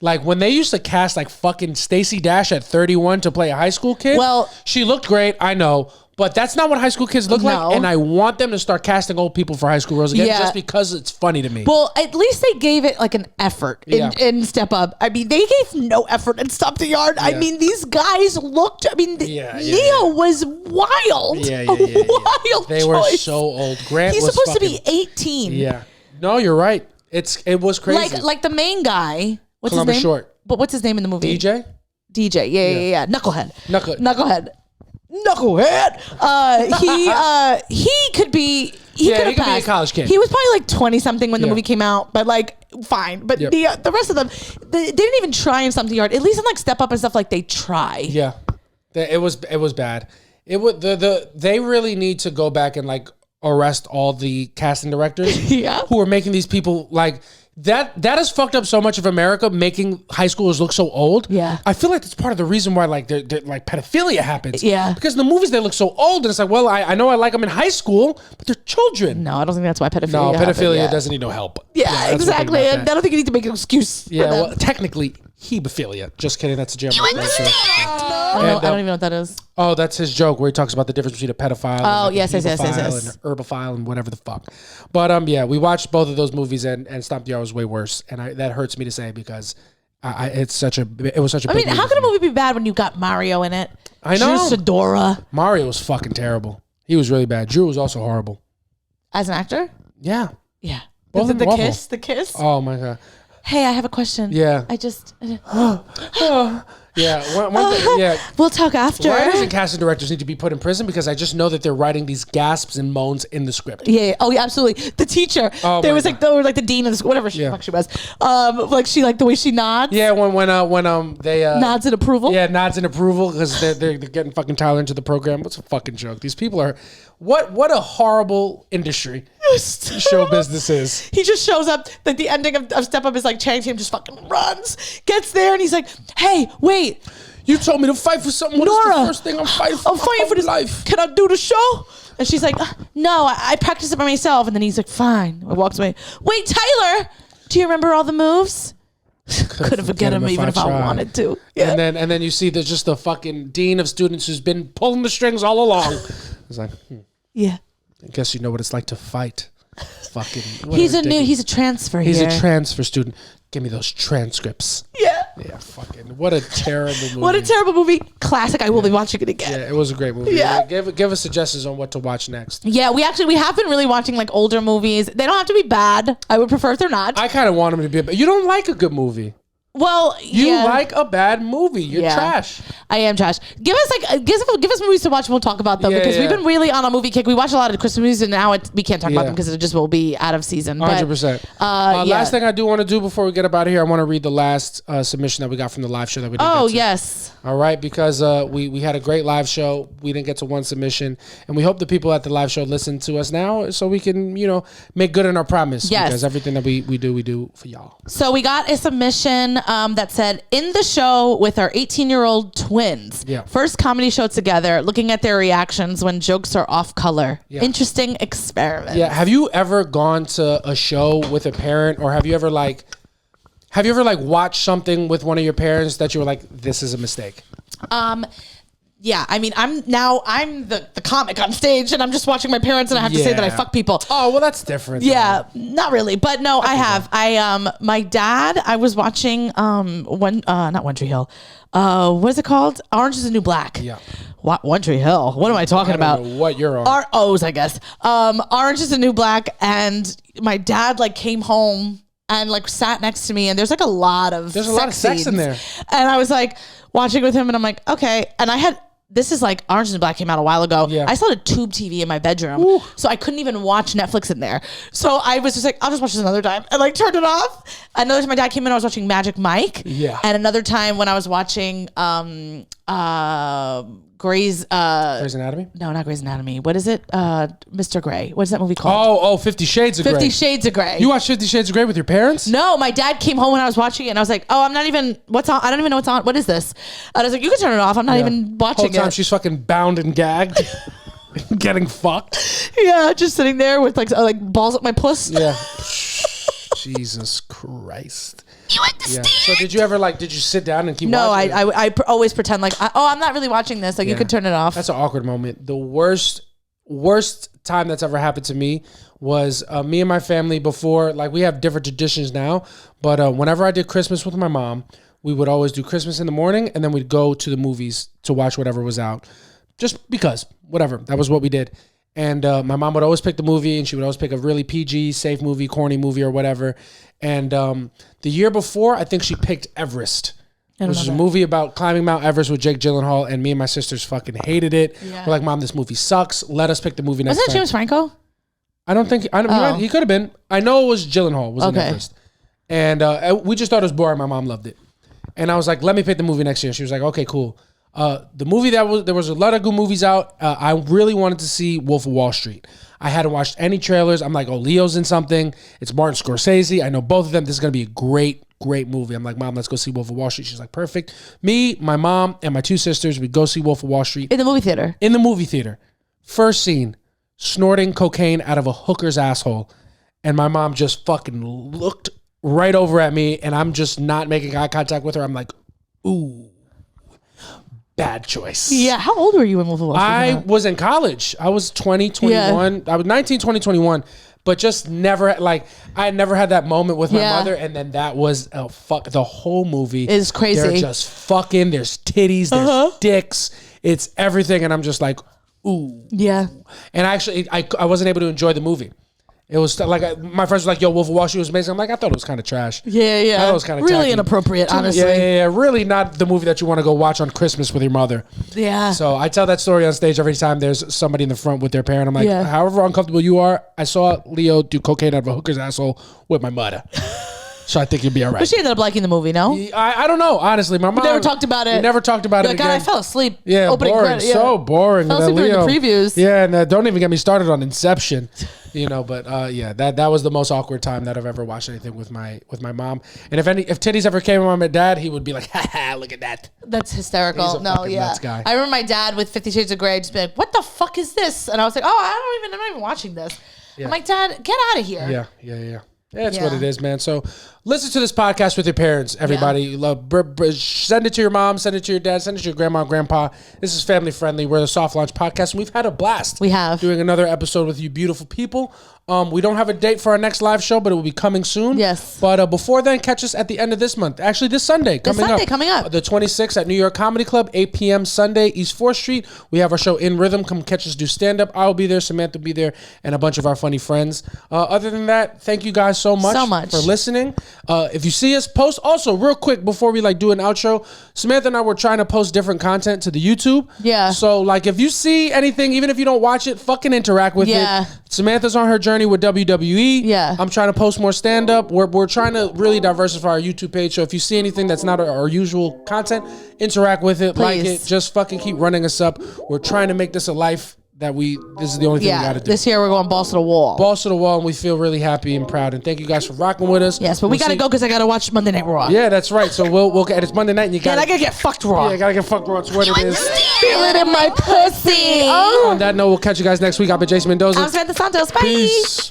[SPEAKER 3] Like when they used to cast like fucking Stacey Dash at 31 to play a high school kid.
[SPEAKER 4] Well,
[SPEAKER 3] she looked great, I know, but that's not what high school kids look like. And I want them to start casting old people for high school roles again, just because it's funny to me.
[SPEAKER 4] Well, at least they gave it like an effort in Step Up. I mean, they gave no effort in Stomp the Yard. I mean, these guys looked. I mean, Neo was wild. Wild.
[SPEAKER 3] They were so old. Grant
[SPEAKER 4] He's
[SPEAKER 3] was
[SPEAKER 4] supposed to be 18.
[SPEAKER 3] Yeah. No, you're right. It was crazy.
[SPEAKER 4] Like the main guy. What's
[SPEAKER 3] Columbus
[SPEAKER 4] his name?
[SPEAKER 3] Short.
[SPEAKER 4] But what's his name in the movie?
[SPEAKER 3] DJ.
[SPEAKER 4] Yeah. Knucklehead.
[SPEAKER 3] Knucklehead.
[SPEAKER 4] He could be. He could
[SPEAKER 3] be a college kid.
[SPEAKER 4] He was probably like 20 something when the movie came out, but like fine. But the rest of them, they didn't even try in Stomp the Yard. At least in like Step Up and stuff, like they try.
[SPEAKER 3] Yeah, it was bad. It would they really need to go back and like arrest all the casting directors who are making these people like. That has fucked up so much of America, making high schoolers look so old. Yeah, I feel like that's part of the reason why like they're like pedophilia happens. Yeah, because in the movies they look so old, and it's like, well, I know I like them in high school, but they're children.
[SPEAKER 4] No, I don't think that's why pedophilia. No,
[SPEAKER 3] pedophilia doesn't need no help.
[SPEAKER 4] Yeah, exactly. And I don't think you need to make an excuse.
[SPEAKER 3] Yeah, well, technically, hebephilia. Just kidding. That's a German. You understand?
[SPEAKER 4] I don't even know what that is.
[SPEAKER 3] Oh, that's his joke where he talks about the difference between a pedophile and
[SPEAKER 4] and
[SPEAKER 3] an herbophile and whatever the fuck. But we watched both of those movies and Stomp the Yard was way worse, and that hurts me to say because it was such a big movie.
[SPEAKER 4] How can a movie be bad when you got Mario in it?
[SPEAKER 3] I know.
[SPEAKER 4] Fedora.
[SPEAKER 3] Mario was fucking terrible. He was really bad. Drew was also horrible.
[SPEAKER 4] As an actor?
[SPEAKER 3] Yeah.
[SPEAKER 4] Yeah.
[SPEAKER 3] The
[SPEAKER 4] kiss?
[SPEAKER 3] Oh my God.
[SPEAKER 4] Hey, I have a question.
[SPEAKER 3] Yeah.
[SPEAKER 4] I just...
[SPEAKER 3] Yeah,
[SPEAKER 4] we'll talk after.
[SPEAKER 3] Writers and casting directors need to be put in prison because I just know that they're writing these gasps and moans in the script.
[SPEAKER 4] Yeah. Oh, yeah, absolutely. The teacher. There was like the dean of the school, whatever the fuck she was. Like she like the way she nods.
[SPEAKER 3] Yeah, when they
[SPEAKER 4] nods in approval.
[SPEAKER 3] Yeah, nods in approval because they're getting fucking Tyler into the program. What's a fucking joke? These people are what a horrible industry. Show business is.
[SPEAKER 4] He just shows up. Like the ending of Step Up is like Channing Tatum just fucking runs, gets there, and he's like, "Hey, wait!
[SPEAKER 3] You told me to fight for something. What
[SPEAKER 4] Nora,
[SPEAKER 3] is the first thing I'm fighting for?
[SPEAKER 4] I'm fighting for this life. Can I do the show?" And she's like, "No, I practiced it by myself." And then he's like, "Fine." I walks away. Wait, Tyler, do you remember all the moves? Couldn't forget him even if I wanted to. Yeah.
[SPEAKER 3] And then you see there's just the fucking dean of students who's been pulling the strings all along. It's like,
[SPEAKER 4] yeah.
[SPEAKER 3] I guess you know what it's like to fight. Fucking.
[SPEAKER 4] He's a transfer.
[SPEAKER 3] He's a transfer student. Give me those transcripts.
[SPEAKER 4] Yeah.
[SPEAKER 3] Yeah. Fucking. What a terrible movie.
[SPEAKER 4] What a terrible movie. Classic. I will be watching it again.
[SPEAKER 3] Yeah, it was a great movie. Yeah. Give us suggestions on what to watch next.
[SPEAKER 4] Yeah, we have been really watching like older movies. They don't have to be bad. I would prefer if they're not.
[SPEAKER 3] I kind of want them to be. But you don't like a good movie.
[SPEAKER 4] Well,
[SPEAKER 3] you like a bad movie. You're trash.
[SPEAKER 4] I am trash. Give us movies to watch and we'll talk about them because we've been really on a movie kick. We watch a lot of Christmas movies and now we can't talk about them because it just will be out of season.
[SPEAKER 3] 100%. Last thing I do want to do before we get up out of here, I want to read the last submission that we got from the live show that we didn't get to.
[SPEAKER 4] Yes.
[SPEAKER 3] All right, because we had a great live show. We didn't get to one submission, and we hope the people at the live show listen to us now so we can, make good on our promise. Yes. Because everything that we do for y'all.
[SPEAKER 4] So we got a submission that said, in the show with our 18-year-old twins, first comedy show together, looking at their reactions when jokes are off color. Yeah. Interesting experiment.
[SPEAKER 3] Yeah. Have you ever gone to a show with a parent, or have you ever watched something with one of your parents that you were like, this is a mistake?
[SPEAKER 4] Yeah, I mean, I'm the comic on stage, and I'm just watching my parents, and I have to say that I fuck people.
[SPEAKER 3] Oh, well, that's different.
[SPEAKER 4] Yeah, not really, but no, I have. My dad, I was watching not One Tree Hill. What is it called? Orange Is the New Black.
[SPEAKER 3] Yeah.
[SPEAKER 4] What One Tree Hill? What am I talking about?
[SPEAKER 3] I don't know what you're on.
[SPEAKER 4] O's, I guess. Orange Is the New Black, and my dad came home and sat next to me, and there's a lot of
[SPEAKER 3] sex in there,
[SPEAKER 4] and I was watching with him, and I'm like, okay, and I had. This is Orange is the Black came out a while ago. Yeah. I still had a tube TV in my bedroom, so I couldn't even watch Netflix in there. So I was just I'll just watch this another time, and turned it off. Another time my dad came in, I was watching Magic Mike.
[SPEAKER 3] Yeah.
[SPEAKER 4] And another time when I was watching Grey's
[SPEAKER 3] Anatomy?
[SPEAKER 4] No, not Grey's Anatomy. What is it? Mr. Grey. What is that movie called?
[SPEAKER 3] Oh, 50 Shades of Grey.
[SPEAKER 4] 50 Shades of Grey.
[SPEAKER 3] You watched 50 Shades of Grey with your parents?
[SPEAKER 4] No, my dad came home when I was watching it, and I was like, oh, what's on? I don't even know what's on. What is this? And I was like, you can turn it off. I'm not even watching
[SPEAKER 3] it. The whole time she's fucking bound and gagged. Getting fucked.
[SPEAKER 4] Yeah, just sitting there with balls up my puss.
[SPEAKER 3] Yeah. Jesus Christ.
[SPEAKER 4] You understand?
[SPEAKER 3] So did you ever did you sit down and keep
[SPEAKER 4] No,
[SPEAKER 3] watching?
[SPEAKER 4] I always pretend like, I'm not really watching this. Like, you could turn it off.
[SPEAKER 3] That's an awkward moment. The worst time that's ever happened to me was me and my family before, we have different traditions now, but whenever I did Christmas with my mom, we would always do Christmas in the morning and then we'd go to the movies to watch whatever was out. Just because, whatever. That was what we did. And my mom would always pick the movie and she would always pick a really PG, safe movie, corny movie or whatever. And the year before, I think she picked Everest. It was a movie about climbing Mount Everest with Jake Gyllenhaal, and me and my sisters fucking hated it. Yeah. We're like, Mom, this movie sucks. Let us pick the movie next time.
[SPEAKER 4] Wasn't it James Franco?
[SPEAKER 3] I don't think, he could have been. I know it was Gyllenhaal was in Everest. And we just thought it was boring. My mom loved it. And I was like, let me pick the movie next year. She was like, okay, cool. The movie there was a lot of good movies out. I really wanted to see Wolf of Wall Street. I hadn't watched any trailers. I'm like, oh, Leo's in something. It's Martin Scorsese. I know both of them. This is going to be a great movie. I'm like, Mom, let's go see Wolf of Wall Street. She's like, perfect. Me, my mom, and my two sisters, we'd go see Wolf of Wall Street.
[SPEAKER 4] In the movie theater?
[SPEAKER 3] In the movie theater. First scene, snorting cocaine out of a hooker's asshole. And my mom just fucking looked right over at me, and I'm just not making eye contact with her. I'm like, ooh. Bad choice.
[SPEAKER 4] Yeah. How old were you in Wolf of Wall Street?
[SPEAKER 3] I was in college. I was 20, 21. Yeah. I was 19, 20, 21. But just never, I had never had that moment with my mother. And then that was, the whole movie
[SPEAKER 4] is crazy.
[SPEAKER 3] They're just fucking, there's titties, there's dicks. It's everything. And I'm just like, ooh.
[SPEAKER 4] Yeah.
[SPEAKER 3] And actually, I wasn't able to enjoy the movie. It was my friends were like, yo, Wolf of Wall Street was amazing. I'm like, I thought it was kind of trash.
[SPEAKER 4] Yeah.
[SPEAKER 3] I thought it was kind of
[SPEAKER 4] really
[SPEAKER 3] tacky.
[SPEAKER 4] Inappropriate, honestly.
[SPEAKER 3] Yeah. Really not the movie that you want to go watch on Christmas with your mother.
[SPEAKER 4] Yeah.
[SPEAKER 3] So I tell that story on stage every time there's somebody in the front with their parent. I'm like, however uncomfortable you are, I saw Leo do cocaine out of a hooker's asshole with my mother. So I think you'll be all right.
[SPEAKER 4] But she ended up liking the movie, no?
[SPEAKER 3] I don't know, honestly. My mom
[SPEAKER 4] never talked about it.
[SPEAKER 3] We never talked about it
[SPEAKER 4] again. God, I fell asleep.
[SPEAKER 3] Yeah,
[SPEAKER 4] opening
[SPEAKER 3] boring.
[SPEAKER 4] Credit,
[SPEAKER 3] So boring.
[SPEAKER 4] Fell asleep during the previews.
[SPEAKER 3] Yeah, and don't even get me started on Inception. But that was the most awkward time that I've ever watched anything with my mom. And if titties ever came on my dad, he would be like, ha, look at that.
[SPEAKER 4] That's hysterical.
[SPEAKER 3] He's a fucking nuts guy.
[SPEAKER 4] I remember my dad with 50 Shades of Grey just be like, what the fuck is this? And I was like, I'm not even watching this. Yeah. I'm like, Dad, get out of here.
[SPEAKER 3] Yeah. That's what it is, man. So listen to this podcast with your parents, everybody. Send it to your mom, send it to your dad, send it to your grandma and grandpa. This is family friendly. We're the Soft Launch Podcast, and we've had a blast.
[SPEAKER 4] We have.
[SPEAKER 3] Doing another episode with you beautiful people. We don't have a date for our next live show, but it will be coming soon.
[SPEAKER 4] Yes.
[SPEAKER 3] But before then, catch us at the end of this month. Actually, this Sunday coming up. The 26th at New York Comedy Club, 8 p.m. Sunday, East 4th Street. We have our show In Rhythm. Come catch us do stand-up. I'll be there. Samantha will be there. And a bunch of our funny friends. Other than that, thank you guys so much for listening. If you see us, post. Also, real quick, before we do an outro, Samantha and I were trying to post different content to the YouTube.
[SPEAKER 4] Yeah.
[SPEAKER 3] So, if you see anything, even if you don't watch it, fucking interact with it. Samantha's on her journey with WWE.
[SPEAKER 4] Yeah.
[SPEAKER 3] I'm trying to post more stand-up. We're trying to really diversify our YouTube page. So if you see anything that's not our usual content, interact with it, like it. Just fucking keep running us up. We're trying to make this a life that this is the only thing we got to do.
[SPEAKER 4] This year we're going balls to the wall.
[SPEAKER 3] Balls to the wall, and we feel really happy and proud. And thank you guys for rocking with us.
[SPEAKER 4] Yes, but we got to go because I got to watch Monday Night Raw.
[SPEAKER 3] Yeah, that's right. So we'll and it's Monday night and you got
[SPEAKER 4] I got to get fucked raw.
[SPEAKER 3] Yeah, I got to get fucked raw. It's what it is.
[SPEAKER 4] Feel it in my pussy. Oh.
[SPEAKER 3] On that note, we'll catch you guys next week. I've been Jason Mendoza.
[SPEAKER 4] I'm Samantha Santos. Bye.
[SPEAKER 3] Peace.